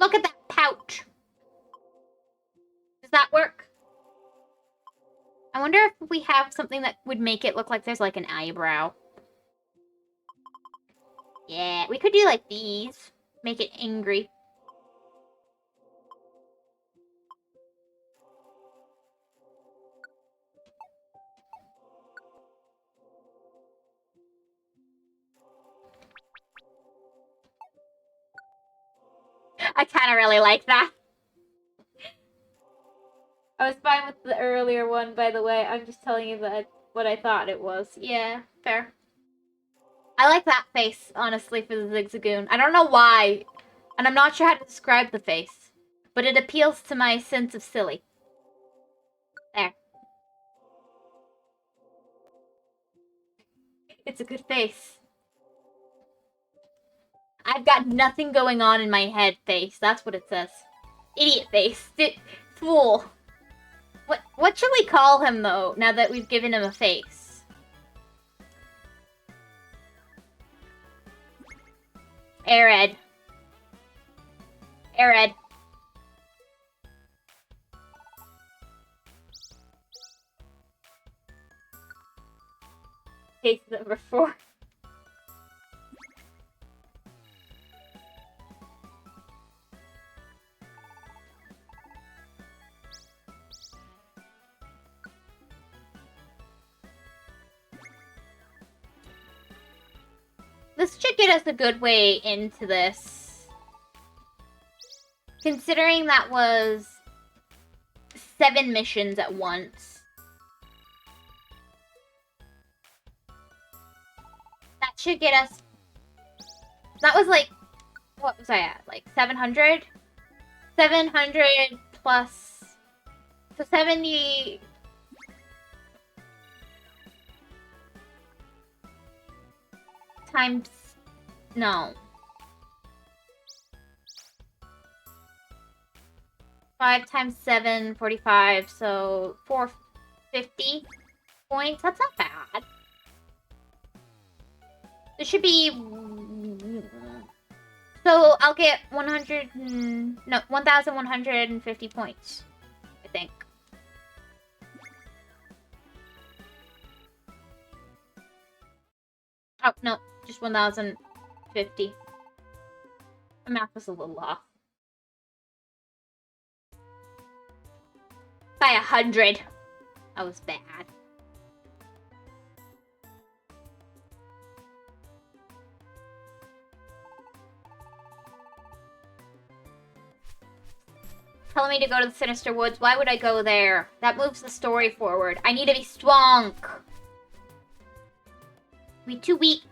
Look at that pouch. Does that work? I wonder if we have something that would make it look like there's like an eyebrow. Yeah, we could do like these. Make it angry. I kind of really like that. I was fine with the earlier one, by the way. I'm just telling you that what I thought it was. Yeah, fair. I like that face, honestly, for the Zigzagoon. I don't know why, and I'm not sure how to describe the face, but it appeals to my sense of silly. There. It's a good face. I've got nothing going on in my head face. That's what it says. Idiot face. Fool. What should we call him, though, now that we've given him a face? Arid. Arid. Case number 4. This should get us a good way into this. Considering that was 7 missions at once. That should get us... That was like... What was I at? Like 700? 700 plus... So 70... Times... No. 5 times 7, 45, so 450 points. That's not bad. It should be... So I'll get 1,150 points, I think. Oh, no, just 1,050. The math was a little off. By 100. That was bad. Telling me to go to the Sinister Woods. Why would I go there? That moves the story forward. I need to be strong. Be too weak.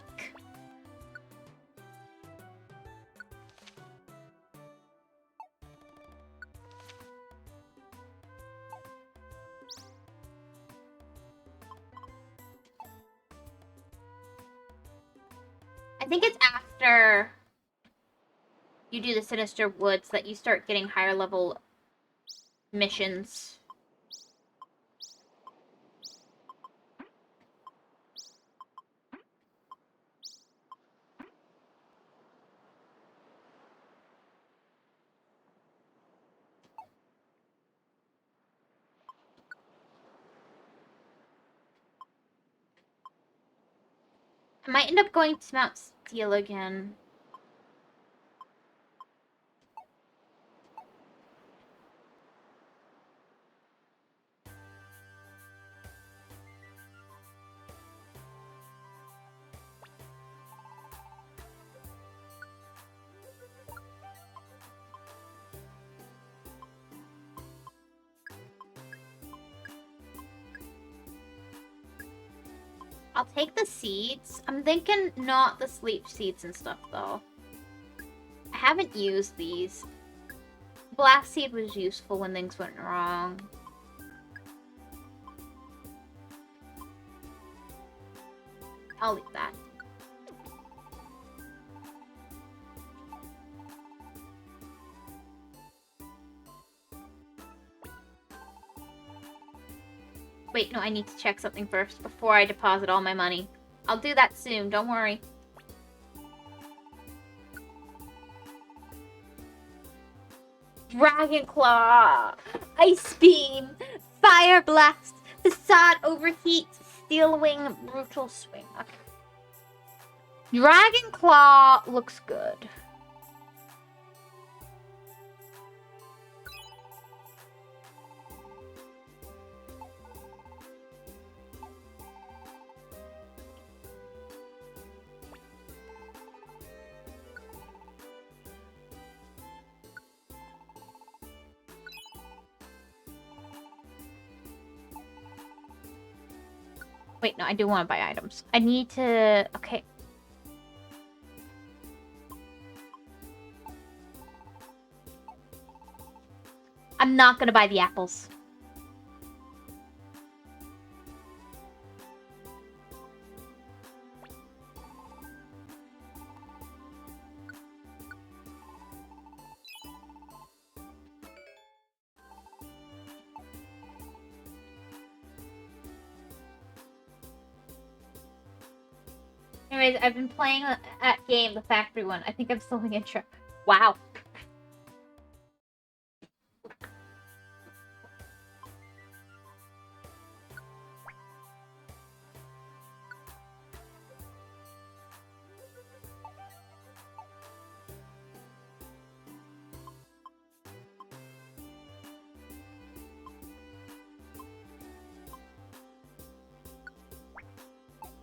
I think it's after you do the Sinister Woods that you start getting higher level missions. I might end up going to Mount Steel again. I'll take the seeds. I'm thinking not the sleep seeds and stuff, though. I haven't used these. Blast seed was useful when things went wrong. I'll leave that. Wait, no, I need to check something first before I deposit all my money. I'll do that soon, don't worry. Dragon Claw, Ice Beam, Fire Blast, Facade Overheat, Steel Wing, Brutal Swing. Okay. Dragon Claw looks good. Wait, no, I do want to buy items. I need to... Okay. I'm not gonna buy the apples. Anyways, I've been playing that game, the factory one. I think I'm still in the intro. Wow.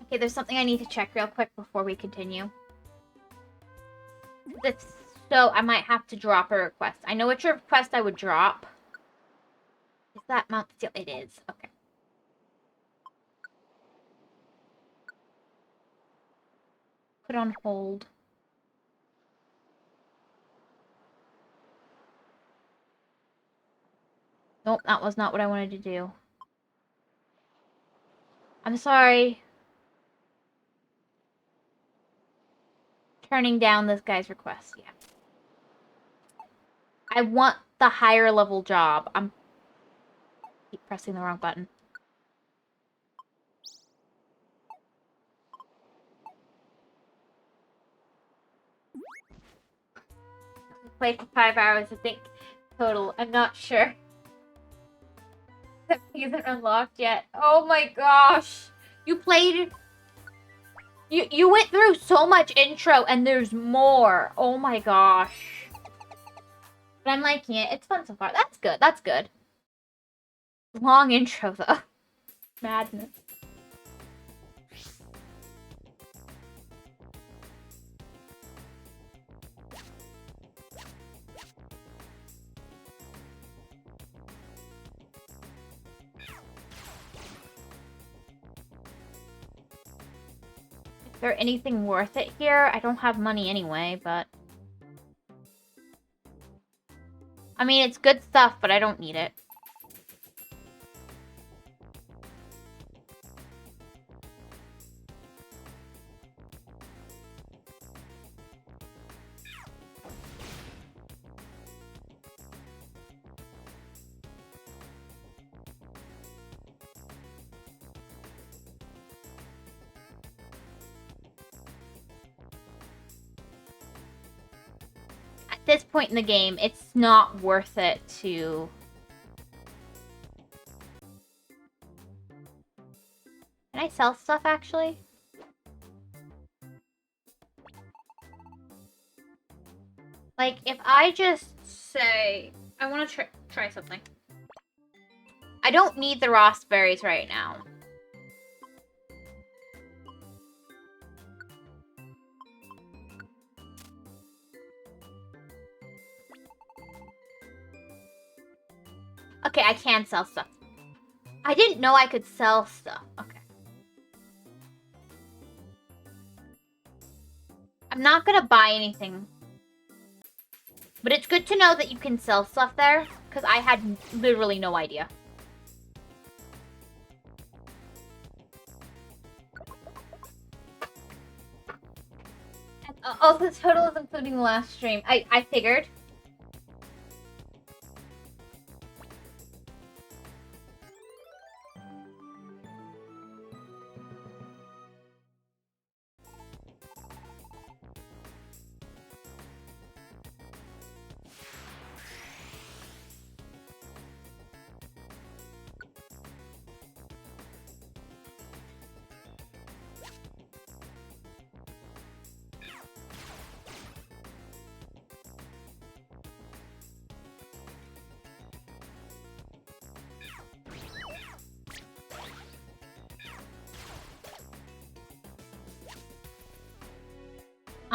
Okay, there's something I need to check real quick before we continue. So I might have to drop a request. I know which request I would drop. Is that Mount Steel? It is. Okay. Put on hold. Nope, that was not what I wanted to do. I'm sorry. Turning down this guy's request, yeah. I want the higher level job. Keep pressing the wrong button. Played for 5 hours, I think, total. I'm not sure. That isn't unlocked yet. Oh my gosh. You played... You went through so much intro and there's more. Oh my gosh. But I'm liking it. It's fun so far. That's good. That's good. Long intro though. Madness. Is there anything worth it here? I don't have money anyway, but... I mean, it's good stuff, but I don't need it. At this point in the game, it's not worth it to... Can I sell stuff, actually? Like, if I just say... I want to try something. I don't need the raspberries right now. Okay, I can sell stuff. I didn't know I could sell stuff. Okay. I'm not gonna buy anything. But it's good to know that you can sell stuff there, because I had literally no idea. And, oh, the total is including the last stream. I figured.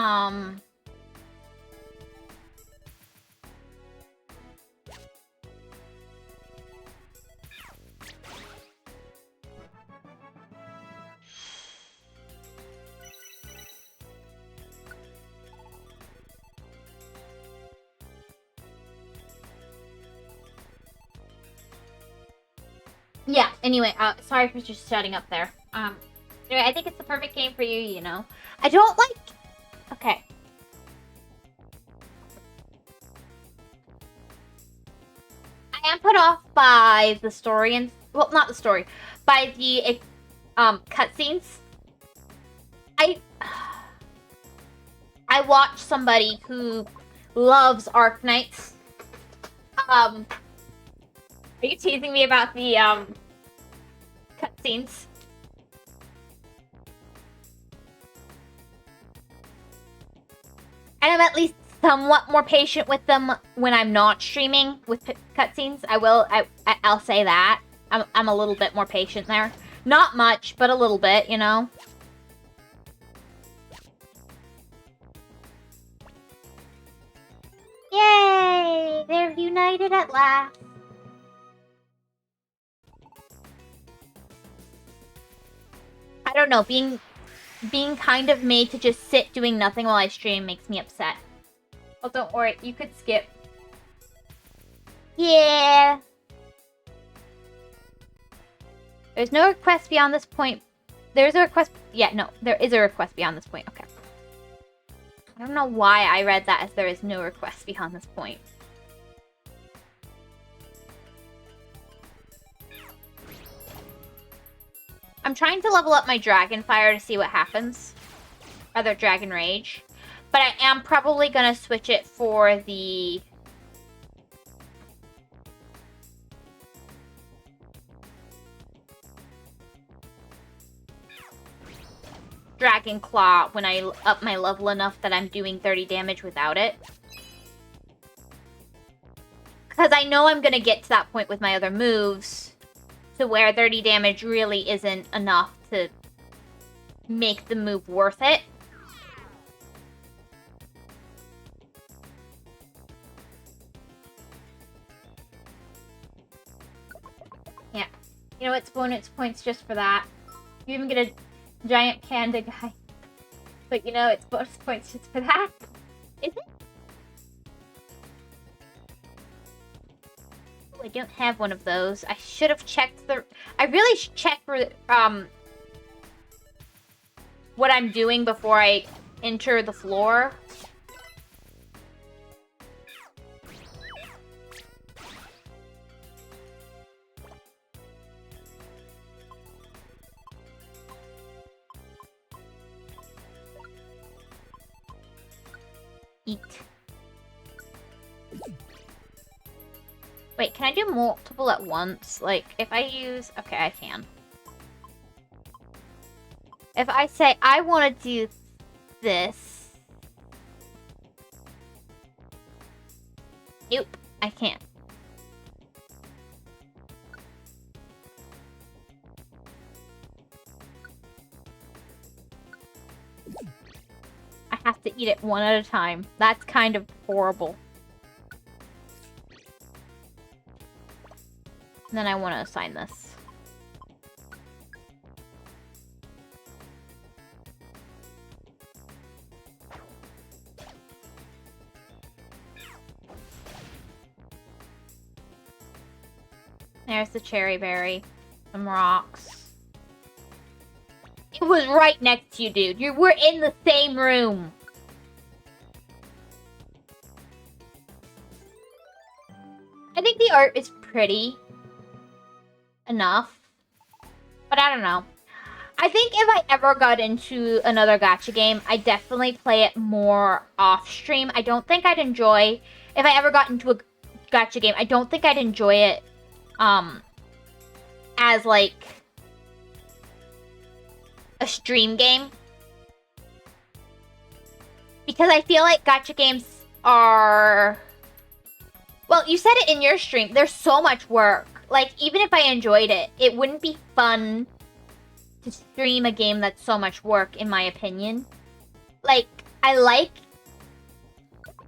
Um... Yeah, anyway, sorry for just shutting up there. Anyway, I think it's the perfect game for you, you know. I don't like... Okay. I am put off by the story and... Well, not the story. By the, cutscenes. I watch somebody who loves Arknights. Are you teasing me about the, cutscenes? And I'm at least somewhat more patient with them when I'm not streaming with cutscenes. I'll say that. I'm a little bit more patient there. Not much, but a little bit, you know? Yay! They're united at last. I don't know, being kind of made to just sit doing nothing while I stream makes me upset. Well, don't worry, you could skip. Yeah. There's no request beyond this point. There's a request. Yeah, no, there is a request beyond this point. Okay. I don't know why I read that as there is no request beyond this point. I'm trying to level up my Dragon Fire to see what happens. Rather, Dragon Rage. But I am probably gonna switch it for the... Dragon Claw when I up my level enough that I'm doing 30 damage without it. Because I know I'm gonna get to that point with my other moves to where 30 damage really isn't enough to make the move worth it. Yeah. You know, it's bonus points just for that. You even get a giant panda guy. But you know, it's bonus points just for that. Is it? Oh, I don't have one of those. I should have checked the... I really should check for, what I'm doing before I enter the floor. Eat. Wait, can I do multiple at once? Like, if I use... Okay, I can. If I say I want to do this... Nope, I can't. I have to eat it one at a time. That's kind of horrible. And then I want to assign this. There's the cherry berry. Some rocks. It was right next to you, dude. We're in the same room. I think the art is pretty enough. But I don't know. I think if I ever got into another gacha game, I'd definitely play it more off-stream. I don't think I'd enjoy... If I ever got into a gacha game, I don't think I'd enjoy it, as, like, a stream game. Because I feel like gacha games are... Well, you said it in your stream. There's so much work. Like, even if I enjoyed it, it wouldn't be fun to stream a game that's so much work, in my opinion. Like, I like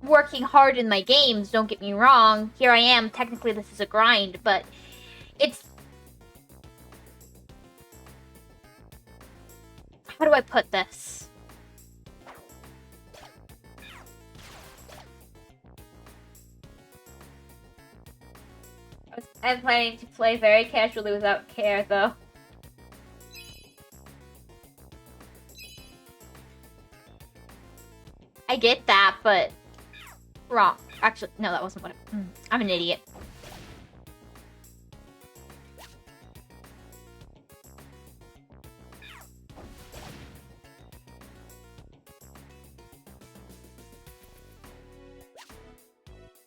working hard in my games, don't get me wrong. Here I am, technically this is a grind, but it's... How do I put this? I'm planning to play very casually without care, though. I get that, but... Wrong. Actually, no, that wasn't what I'm an idiot.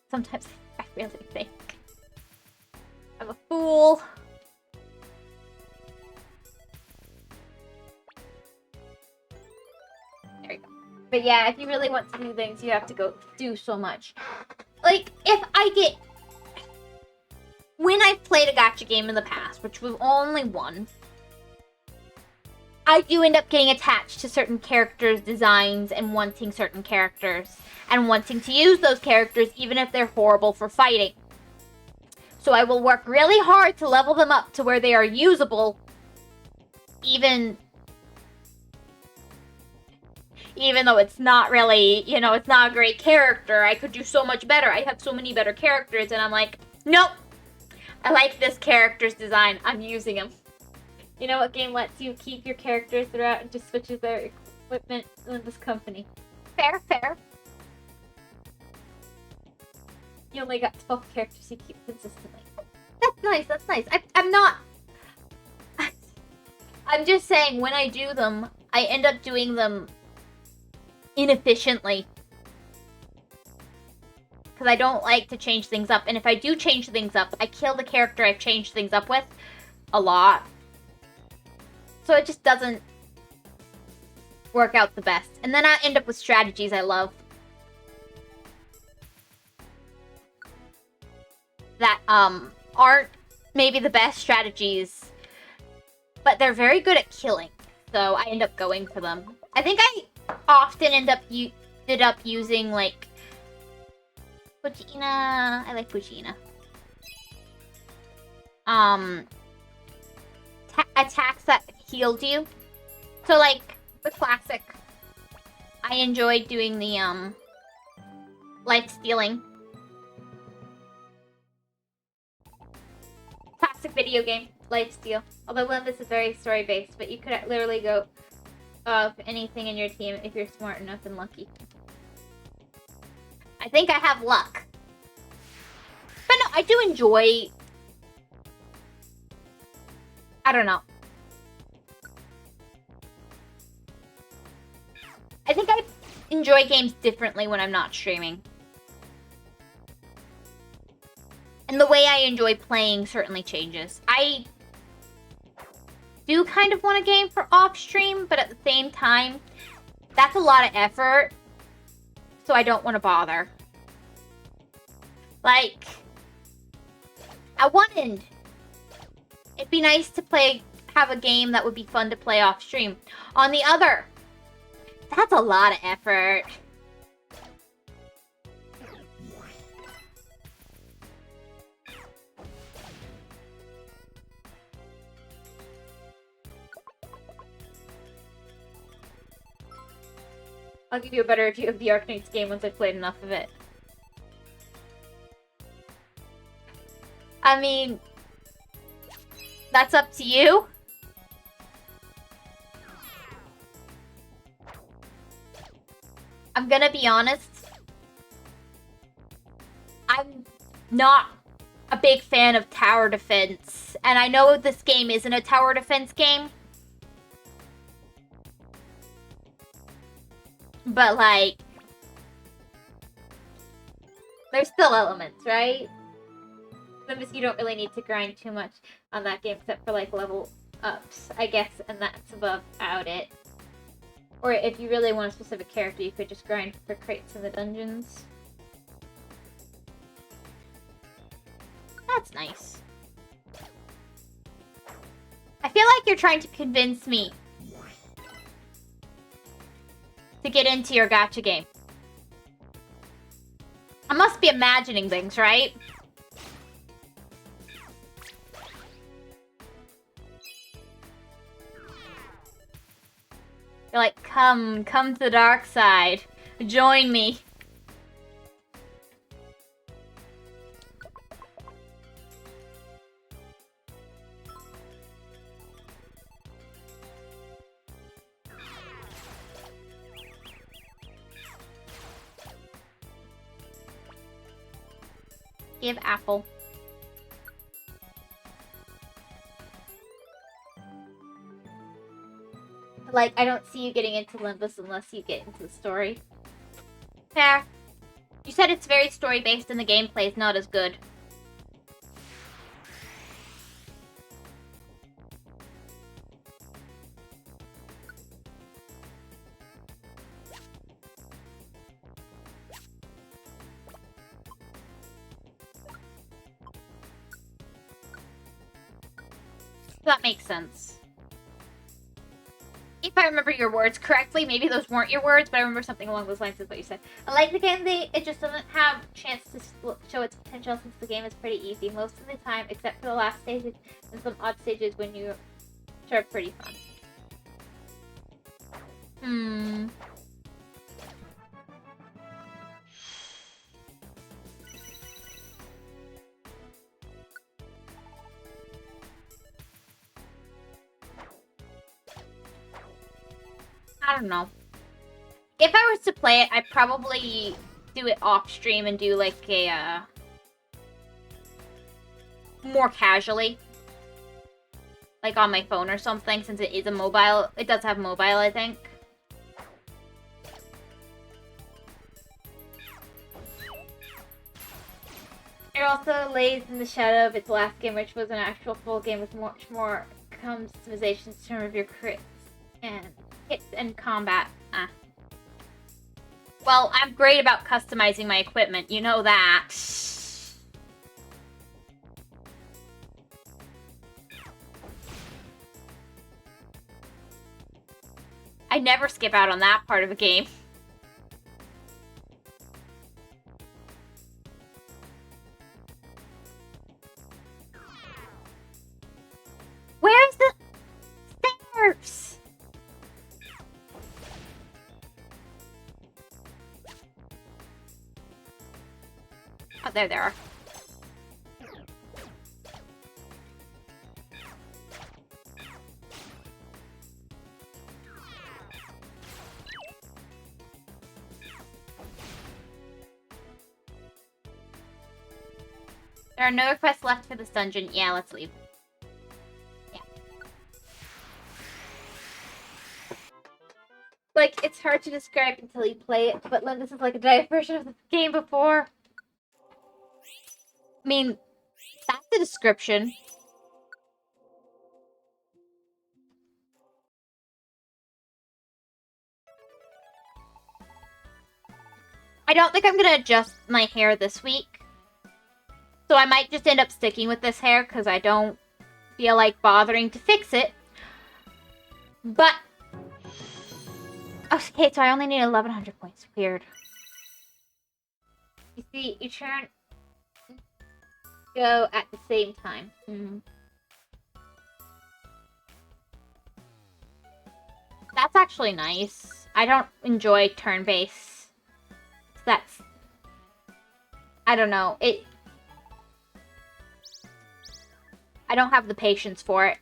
Sometimes I really think I'm a fool. There you go. But yeah, if you really want to do things, you have to go do so much. Like, if I get... When I've played a gacha game in the past, which was only one, I do end up getting attached to certain characters' designs and wanting certain characters. And wanting to use those characters even if they're horrible for fighting. So I will work really hard to level them up to where they are usable, even though it's not really, you know, it's not a great character. I could do so much better. I have so many better characters, and I'm like, nope. I like this character's design. I'm using them. You know what game lets you keep your characters throughout and just switches their equipment in this company? Fair, fair. You only got 12 characters you keep consistently. That's nice, that's nice. I'm not... I'm just saying, when I do them, I end up doing them inefficiently. Because I don't like to change things up. And if I do change things up, I kill the character I've changed things up with a lot. So it just doesn't work out the best. And then I end up with strategies I love. That aren't maybe the best strategies, but they're very good at killing, so I end up going for them. I think I often ended up using like Puccina. I like Puccina. Attacks that healed you. So like the classic. I enjoyed doing the life stealing. Classic video game, lifesteal. Although one of this is very story-based, but you could literally go anything in your team if you're smart enough and lucky. I think I have luck. But no, I do enjoy... I don't know. I think I enjoy games differently when I'm not streaming. And the way I enjoy playing certainly changes. I do kind of want a game for off-stream, but at the same time, that's a lot of effort. So I don't want to bother. Like, at one end, it'd be nice to have a game that would be fun to play off-stream. On the other, that's a lot of effort. I'll give you a better review of the Arknights game once I've played enough of it. I mean, that's up to you. I'm gonna be honest. I'm not a big fan of tower defense. And I know this game isn't a tower defense game. But, like, there's still elements, right? You don't really need to grind too much on that game except for, like, level ups, I guess, and that's about it. Or if you really want a specific character, you could just grind for crates in the dungeons. That's nice. I feel like you're trying to convince me to get into your gacha game? I must be imagining things, right? You're like, come to the dark side. Join me. Give apple. Like, I don't see you getting into Limbus unless you get into the story. Fair. You said it's very story-based and the gameplay is not as good. That makes sense. If I remember your words correctly, maybe those weren't your words, but I remember something along those lines is what you said. I like the game, it just doesn't have a chance to show its potential since the game is pretty easy most of the time, except for the last stages and some odd stages when you are pretty fun. I don't know. If I was to play it, I'd probably do it off stream and do like a more casually. Like on my phone or something, since it is a mobile. It does have mobile, I think. It also lays in the shadow of its last game, which was an actual full game with much more customization in terms of your crits and hits and combat. Well, I'm great about customizing my equipment. You know that. I never skip out on that part of a game. Where's the stairs? Oh, there they are. There are no requests left for this dungeon. Yeah, let's leave. Yeah. Like, it's hard to describe until you play it, but this is like a diet version of the game before. I mean, that's the description. I don't think I'm gonna adjust my hair this week. So I might just end up sticking with this hair because I don't feel like bothering to fix it. But... okay, so I only need 1,100 points. Weird. You see, you turn... go at the same time. That's actually nice. I don't enjoy turn-based. That's... I don't know. I don't have the patience for it.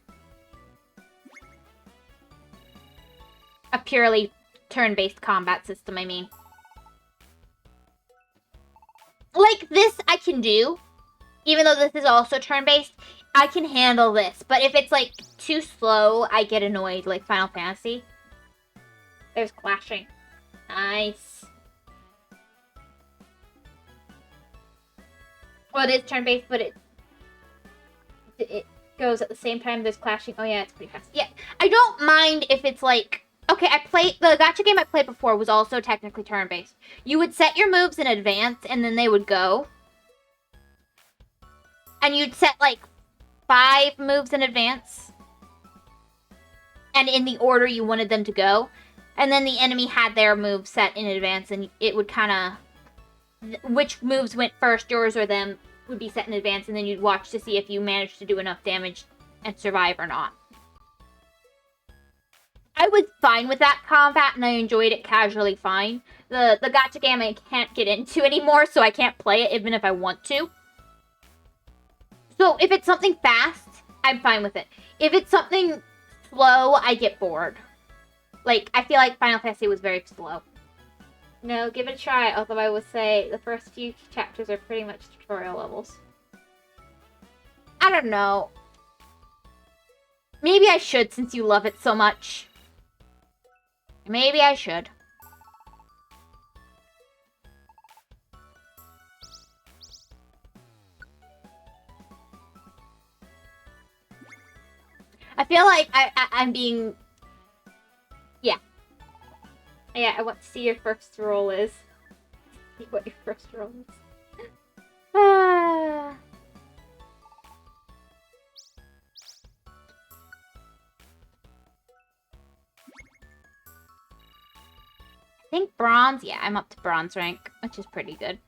A purely turn-based combat system, I mean. Like, this I can do. Even though this is also turn-based, I can handle this. But if it's, like, too slow, I get annoyed, like Final Fantasy. There's clashing. Nice. Well, it is turn-based, but it goes at the same time there's clashing. Oh, yeah, it's pretty fast. Yeah, I don't mind if it's, like... okay, the gacha game I played before was also technically turn-based. You would set your moves in advance, and then they would go. And you'd set, like, 5 moves in advance. And in the order you wanted them to go. And then the enemy had their move set in advance, and it would kind of... Which moves went first, yours or them, would be set in advance, and then you'd watch to see if you managed to do enough damage and survive or not. I was fine with that combat, and I enjoyed it casually fine. The gacha game I can't get into anymore, so I can't play it even if I want to. So if it's something fast, I'm fine with it. If it's something slow, I get bored. Like, I feel like Final Fantasy was very slow. No, give it a try, although I would say the first few chapters are pretty much tutorial levels. I don't know. Maybe I should, since you love it so much. Maybe I should. I feel like I'm being... Yeah. Yeah, I want to see your first roll is. See what your first roll is. Ah. I think bronze. Yeah, I'm up to bronze rank, which is pretty good.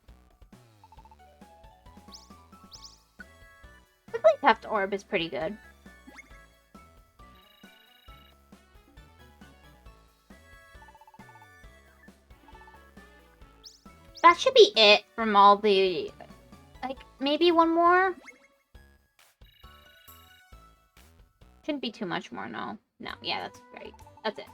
Quickly Theft Orb is pretty good. That should be it from all the... Like, maybe one more? Shouldn't be too much more, no. No, yeah, that's great. That's it.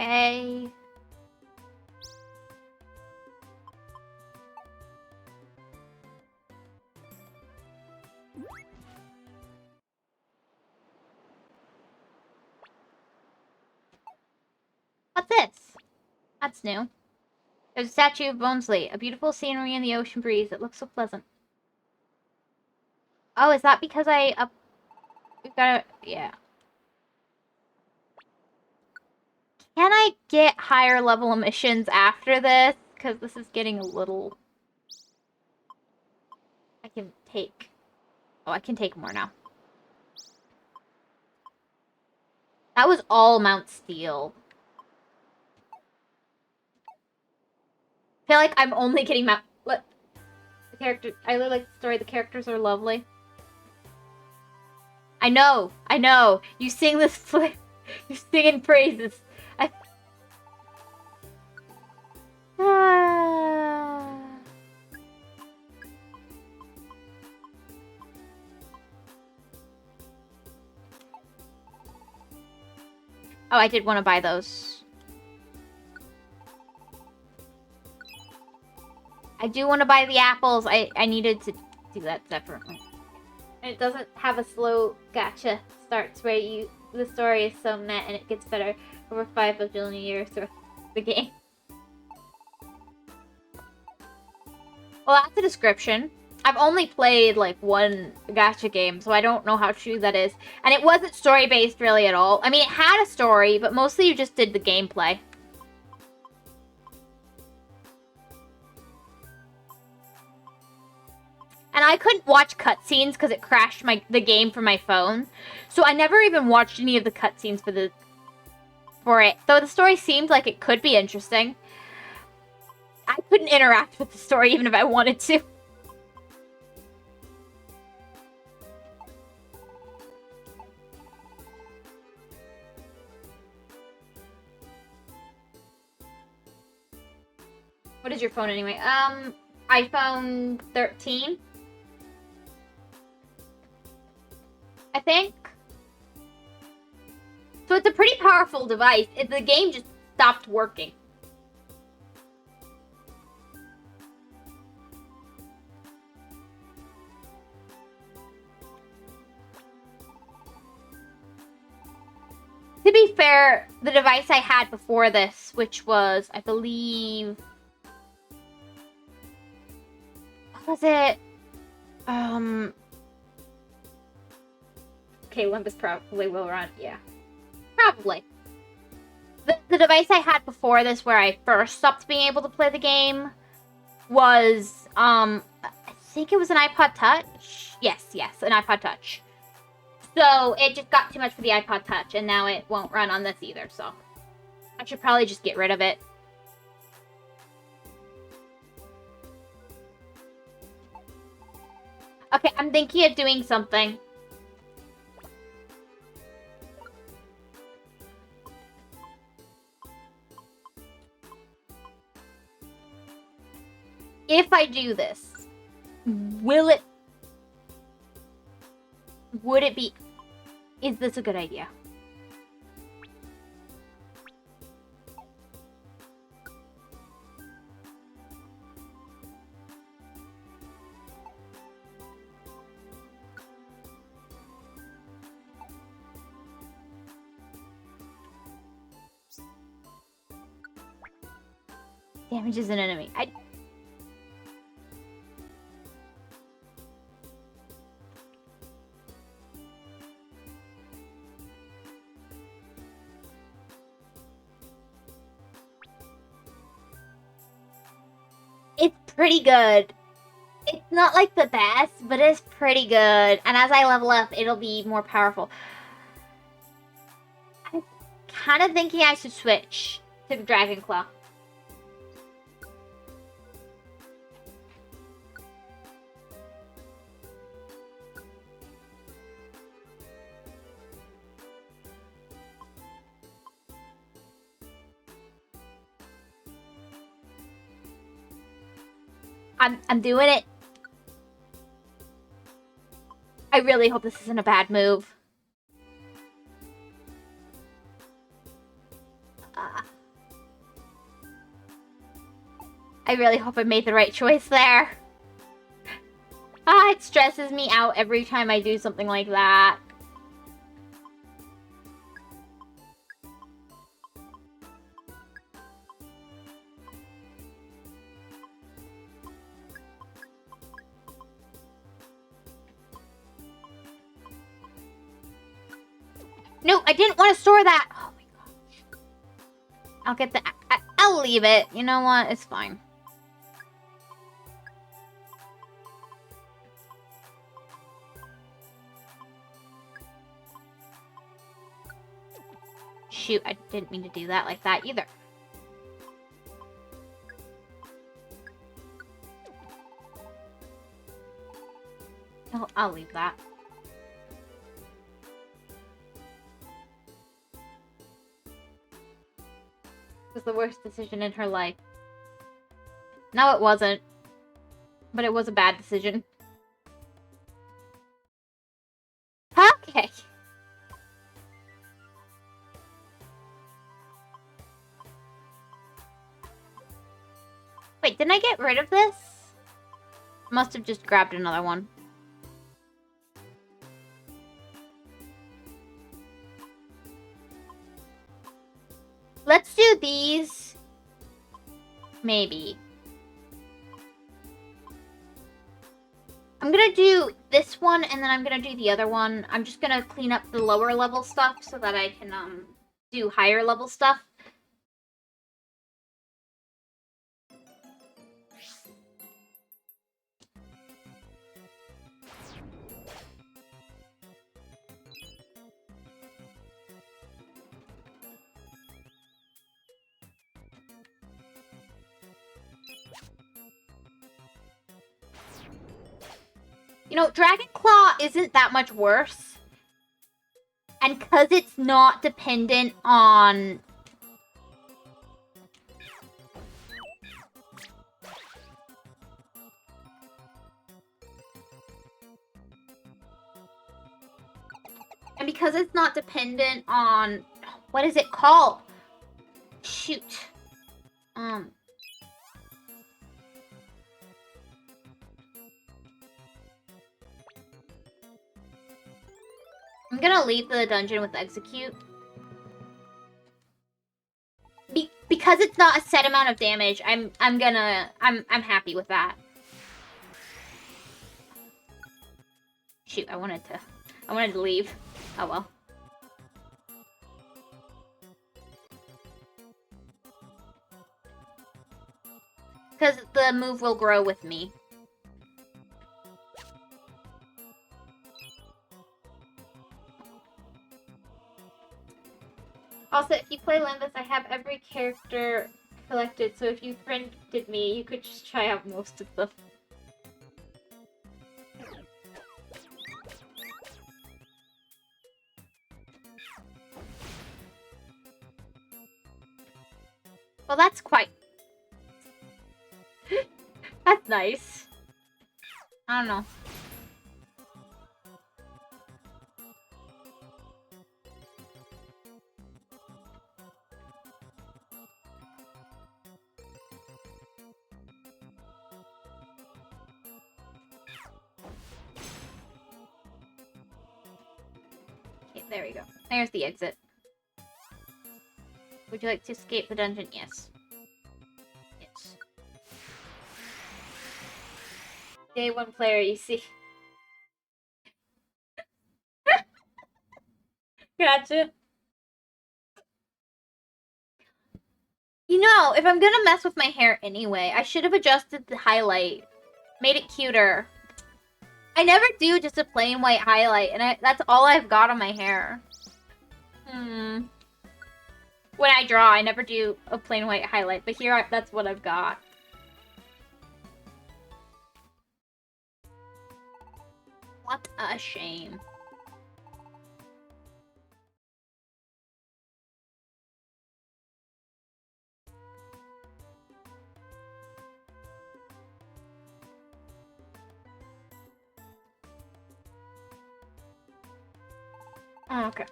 Okay. What's this? That's new. There's a statue of Bonesley, a beautiful scenery in the ocean breeze. It looks so pleasant. Oh, is that because we've got a... Yeah. Can I get higher level emissions after this? Because this is getting a little... I can take... Oh, I can take more now. That was all Mount Steel. I feel like I'm only getting Mount... What? The character... I really like the story. The characters are lovely. I know. I know. You sing this... You're singing praises. Oh, I did want to buy those. I do want to buy the apples. I needed to do that separately. And it doesn't have a slow gacha starts where the story is so meh and it gets better over 5 billion years through the game. Well, that's a description. I've only played, like, one gacha game, so I don't know how true that is. And it wasn't story-based, really, at all. I mean, it had a story, but mostly you just did the gameplay. And I couldn't watch cutscenes because it crashed the game from my phone. So I never even watched any of the cutscenes for it. Though the story seemed like it could be interesting. I couldn't interact with the story even if I wanted to. What is your phone anyway? iPhone 13. I think. So it's a pretty powerful device. The game just stopped working. To be fair, the device I had before this, which was, I believe... What was it? Okay, Olympus probably will run, yeah. Probably. The device I had before this, where I first stopped being able to play the game, was, I think it was an iPod Touch? Yes, an iPod Touch. So, it just got too much for the iPod Touch, and now it won't run on this either, so... I should probably just get rid of it. Okay, I'm thinking of doing something. If I do this, would it be... Is this a good idea? Damages an enemy. It's pretty good. It's not like the best, but it's pretty good. And as I level up, it'll be more powerful. I'm kind of thinking I should switch to Dragon Claw. I'm doing it. I really hope this isn't a bad move. I really hope I made the right choice there. It stresses me out every time I do something like that. No, I didn't want to store that. Oh my gosh. I'll get the... I'll leave it. You know what? It's fine. Shoot, I didn't mean to do that like that either. I'll leave that. It was the worst decision in her life. No, it wasn't. But it was a bad decision. Okay. Wait, didn't I get rid of this? Must have just grabbed another one. Let's do these. Maybe. I'm gonna do this one, and then I'm gonna do the other one. I'm just gonna clean up the lower level stuff so that I can, do higher level stuff. You know, Dragon Claw isn't that much worse. And because it's not dependent on... And because it's not dependent on... What is it called? Shoot. I'm gonna leave the dungeon with execute. because it's not a set amount of damage, I'm happy with that. Shoot, I wanted to leave. Oh well. Because the move will grow with me. Also, if you play Limbus, I have every character collected, so if you friended me, you could just try out most of them. Well, that's quite... That's nice. I don't know. Okay, there we go. There's the exit. Would you like to escape the dungeon? Yes. Yes. Day one player, you see. Gotcha. You know, if I'm gonna mess with my hair anyway, I should have adjusted the highlight. Made it cuter. I never do just a plain white highlight, and that's all I've got on my hair. When I draw, I never do a plain white highlight, but here, that's what I've got. What a shame. Oh, okay.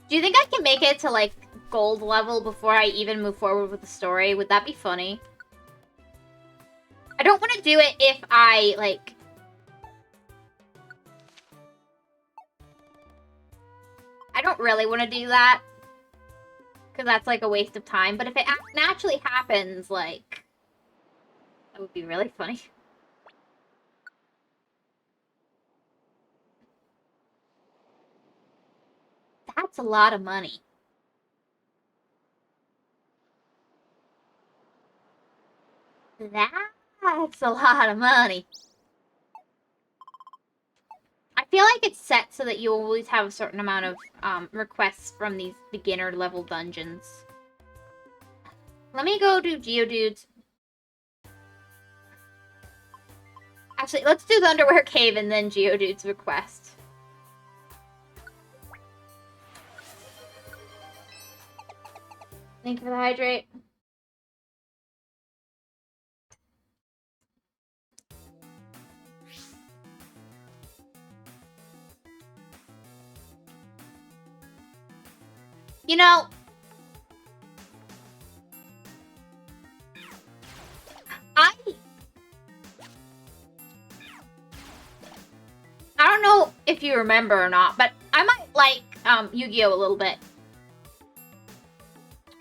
Do you think I can make it to, like, gold level before I even move forward with the story? Would that be funny? I don't want to do it if I, like... I don't really want to do that. Because that's, like, a waste of time. But if it naturally happens, like... That would be really funny. That's a lot of money. That's a lot of money. I feel like it's set so that you always have a certain amount of requests from these beginner level dungeons. Let me go do Geodude's. Actually, let's do the Underwear Cave and then Geodude's request. Thank you for the hydrate. You know, I don't know if you remember or not, but I might like Yu-Gi-Oh! A little bit.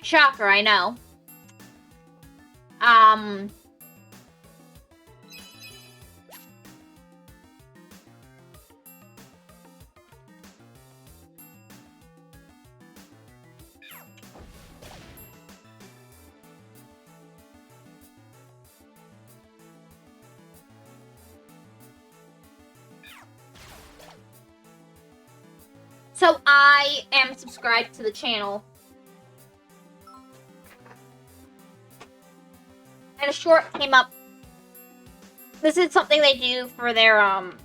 Shocker, I know. So I am subscribed to the channel. And a short came up. This is something they do for their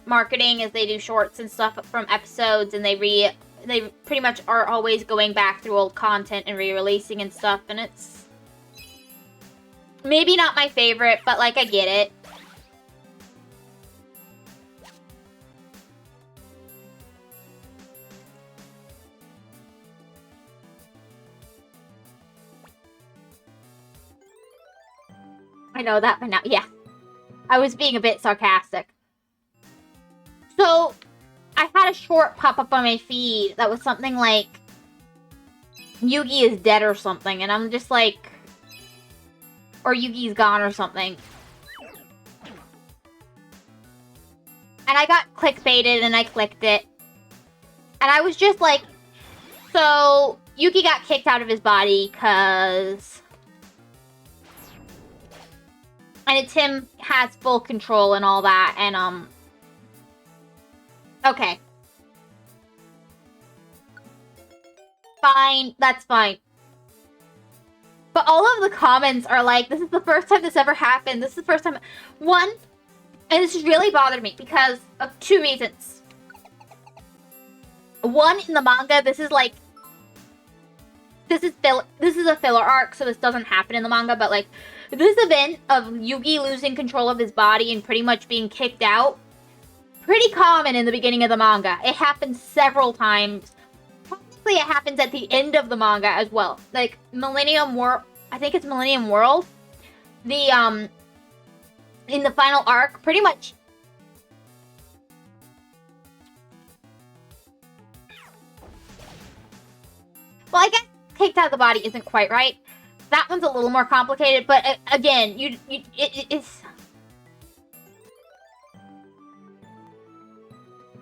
marketing, is they do shorts and stuff from episodes, and they pretty much are always going back through old content and re-releasing and stuff, and it's maybe not my favorite, but like I get it. I know that by now. Yeah. I was being a bit sarcastic. So, I had a short pop up on my feed that was something like Yugi is dead or something, and I'm just like, or Yugi's gone or something. And I got clickbaited and I clicked it. And I was just like, so Yugi got kicked out of his body because... And it's him has full control and all that, and okay. Fine, that's fine. But all of the comments are like, this is the first time this ever happened. This is the first time... One, and this really bothered me because of two reasons. One, in the manga, this is like... This is a filler arc, so this doesn't happen in the manga, but like, this event of Yugi losing control of his body and pretty much being kicked out, pretty common in the beginning of the manga. It happens several times. Probably it happens at the end of the manga as well. Like, Millennium World, I think it's Millennium World. The, in the final arc, pretty much... Well, I guess kicked out of the body isn't quite right. That one's a little more complicated, but again, it's...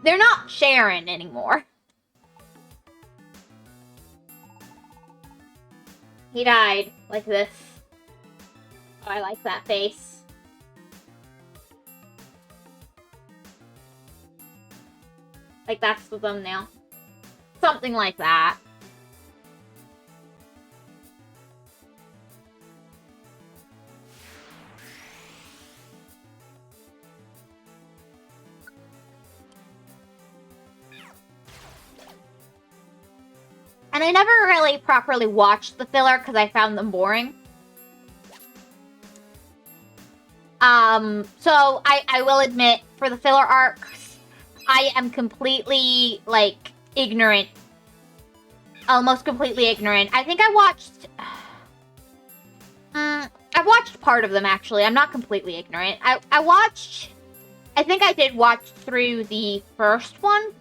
They're not sharing anymore. He died like this. Oh, I like that face. Like, that's the thumbnail. Something like that. And I never really properly watched the filler because I found them boring. So I will admit, for the filler arcs, I am completely, like, ignorant. Almost completely ignorant. I think I watched... I've watched part of them, actually. I'm not completely ignorant. I watched... I think I did watch through the first one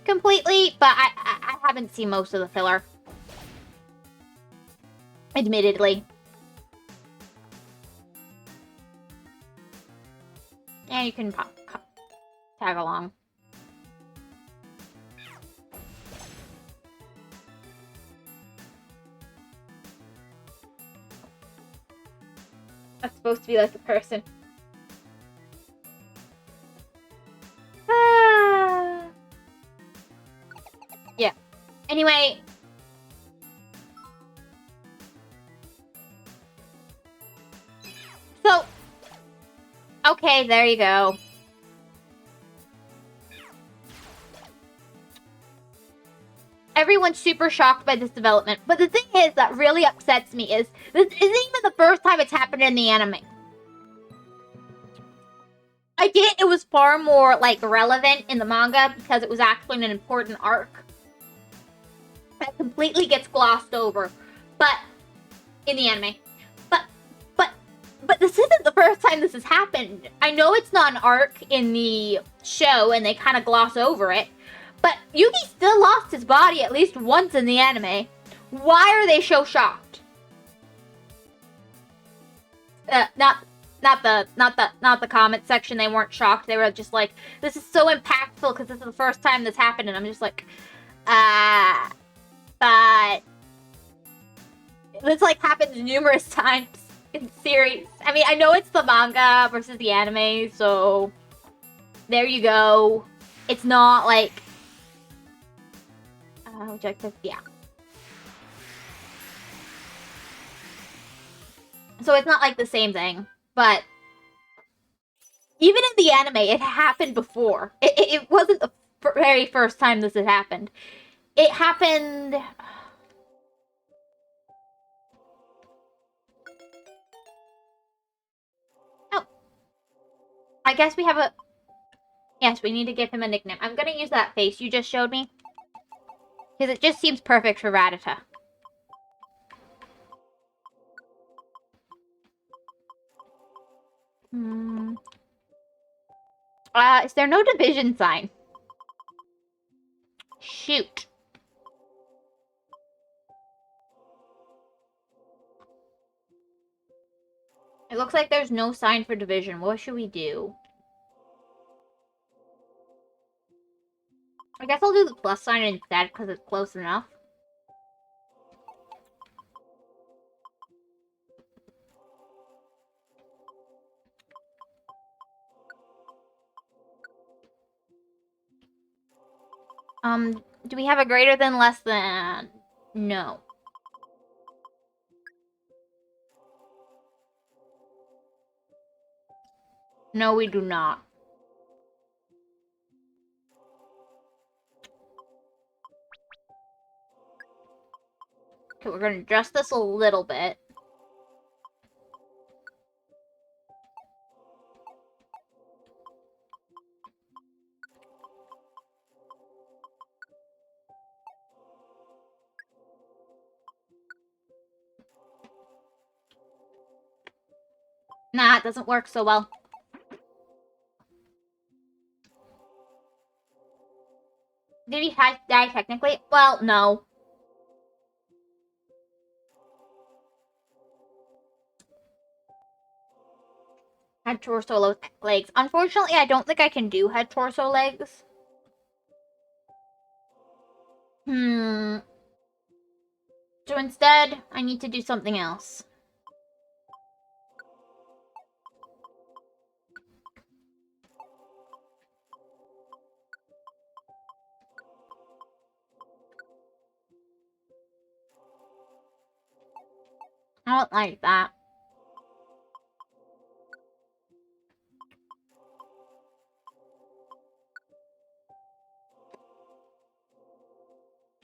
completely, but I haven't seen most of the filler. Admittedly. And you can tag along. That's supposed to be like a person. Yeah. Anyway. So. Okay, there you go. Everyone's super shocked by this development. But the thing is that really upsets me is this isn't even the first time it's happened in the anime. I get it was far more, like, relevant in the manga because it was actually an important arc that completely gets glossed over, but in the anime. But this isn't the first time this has happened. I know it's not an arc in the show and they kind of gloss over it, but Yugi still lost his body at least once in the anime. Why are they so shocked? Not the comment section. They weren't shocked. They were just like, this is so impactful because this is the first time this happened, and I'm just like, but this like happens numerous times in the series. I mean, I know it's the manga versus the anime, so there you go. It's not like objective, yeah. So it's not like the same thing, but even in the anime, it happened before. It wasn't the very first time this had happened. It happened... Oh. I guess we have a... Yes, we need to give him a nickname. I'm gonna use that face you just showed me. Because it just seems perfect for Rattata. Is there no division sign? Shoot. It looks like there's no sign for division. What should we do? I guess I'll do the plus sign instead because it's close enough. Do we have a greater than, less than? No. No, we do not. Okay, we're gonna adjust this a little bit. Nah, it doesn't work so well. Did he die technically? Well, no. Head, torso, legs. Unfortunately, I don't think I can do head, torso, legs. So instead, I need to do something else. I don't like that.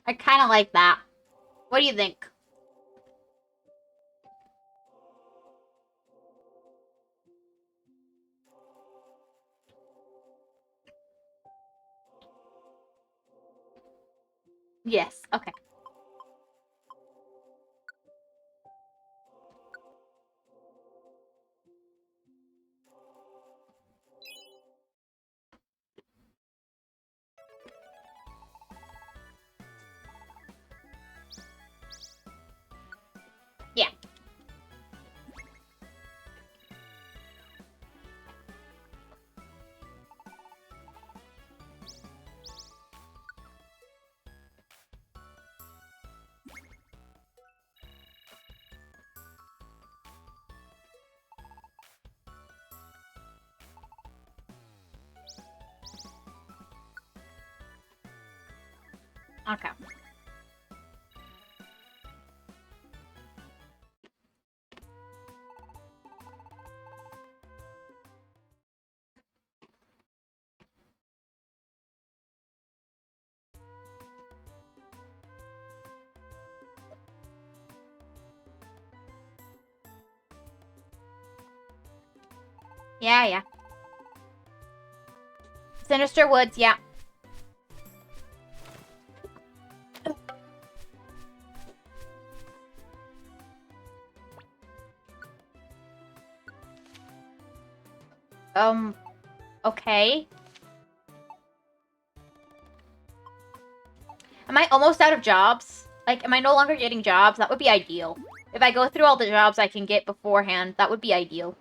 I kind of like that. What do you think? Yes, okay. Yeah. Okay. Yeah. Sinister Woods, yeah. Okay. Am I almost out of jobs? Like, am I no longer getting jobs? That would be ideal. If I go through all the jobs I can get beforehand, that would be ideal.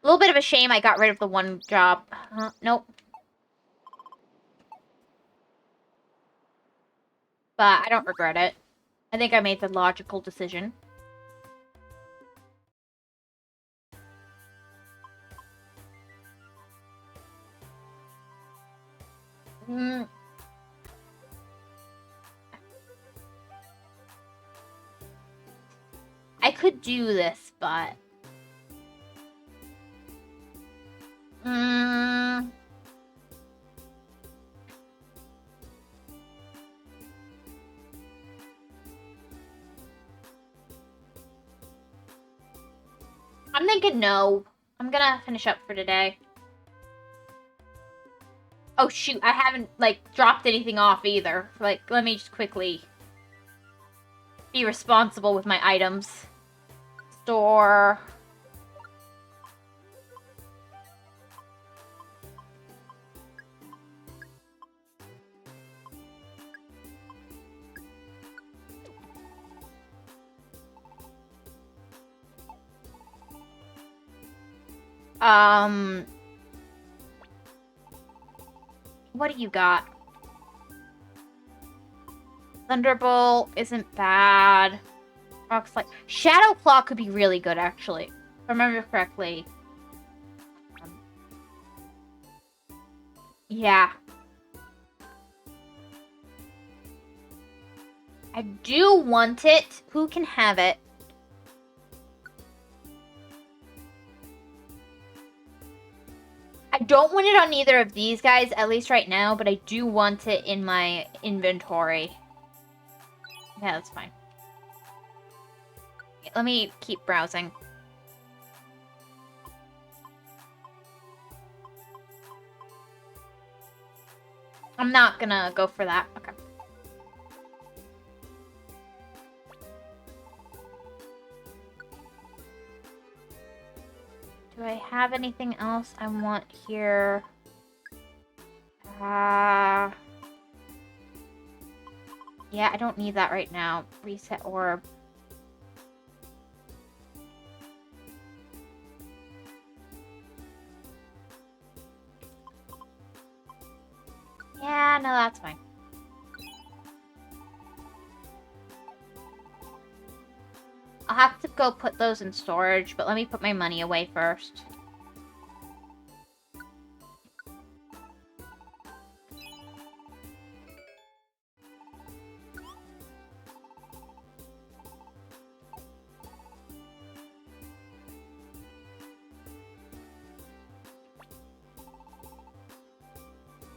A little bit of a shame I got rid of the one job. Nope. But I don't regret it. I think I made the logical decision. I could do this, but... I'm thinking no. I'm gonna finish up for today. Oh, shoot. I haven't, like, dropped anything off either. Like, let me just quickly be responsible with my items. Store. What do you got? Thunderbolt isn't bad. Rock's like Shadow Claw could be really good, actually. If I remember correctly. Yeah. I do want it. Who can have it? I don't want it on either of these guys, at least right now, but I do want it in my inventory. Yeah, that's fine. Let me keep browsing. I'm not gonna go for that. Okay. Do I have anything else I want here? Yeah, I don't need that right now. Reset orb. Yeah, no, that's fine. I'll have to go put those in storage, but let me put my money away first.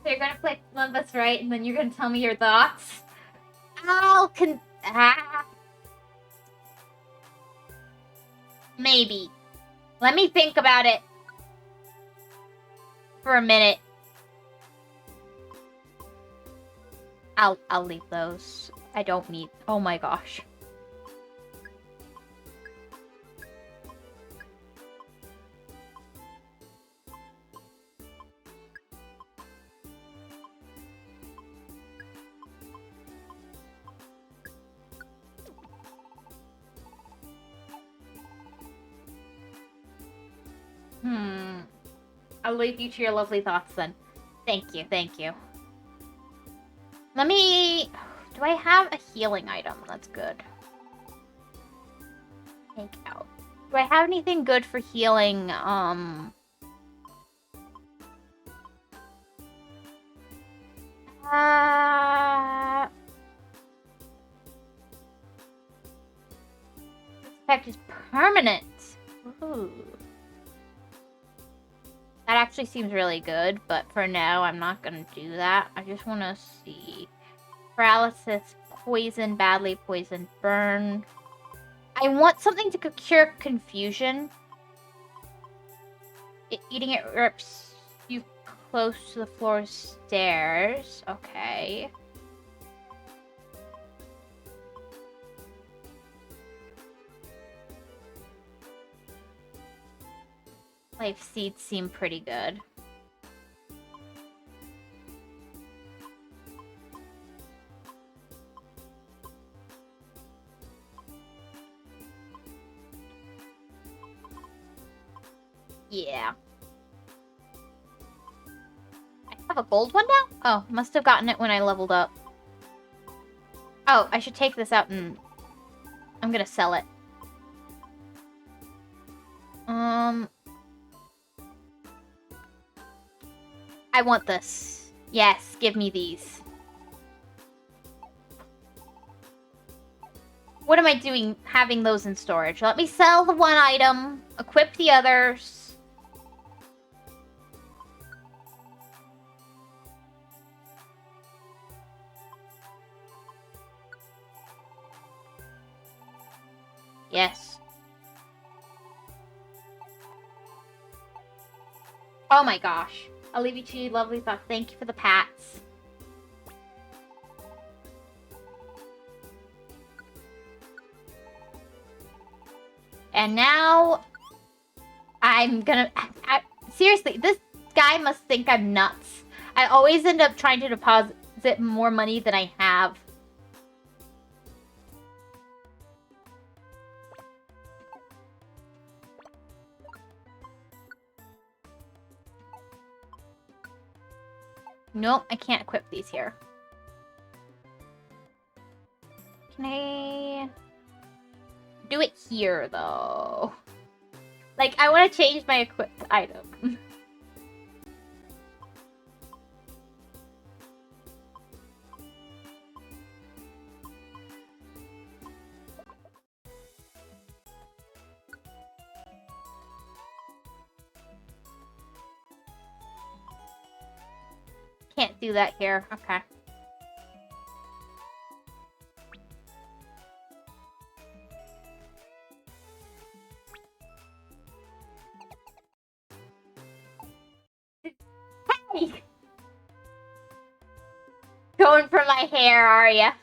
So you're gonna play Vod.3, right? And then you're gonna tell me your thoughts? Maybe. Let me think about it. For a minute. I'll leave those. I don't need... Oh my gosh. I'll leave you to your lovely thoughts then. Thank you, thank you. Let me... Do I have a healing item? That's good. Take out. Do I have anything good for healing, This effect is permanent. Ooh. That actually seems really good, but for now, I'm not gonna do that. I just want to see. Paralysis, poison, badly poisoned, burn. I want something to cure confusion. Eating it rips you close to the floor stairs. Okay. Life seeds seem pretty good. Yeah. I have a gold one now? Oh, must have gotten it when I leveled up. Oh, I should take this out and... I'm gonna sell it. I want this. Yes, give me these. What am I doing having those in storage? Let me sell the one item, equip the others. Yes. Oh my gosh. I'll leave you to your lovely thoughts. Thank you for the pats. And now I'm gonna... seriously, this guy must think I'm nuts. I always end up trying to deposit more money than I have. Nope, I can't equip these here. Can I do it here, though? Like, I want to change my equipped item. Can't do that here. Okay. Hey! Going for my hair, are ya?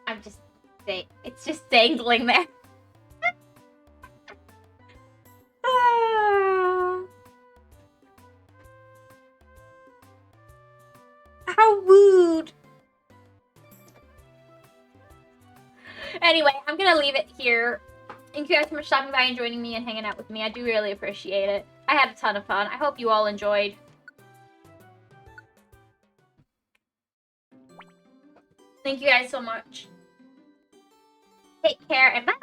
I'm just... It's just dangling there. How rude. Anyway, I'm gonna leave it here. Thank you guys so much for stopping by and joining me and hanging out with me. I do really appreciate it. I had a ton of fun. I hope you all enjoyed. Thank you guys so much. Take care and bye.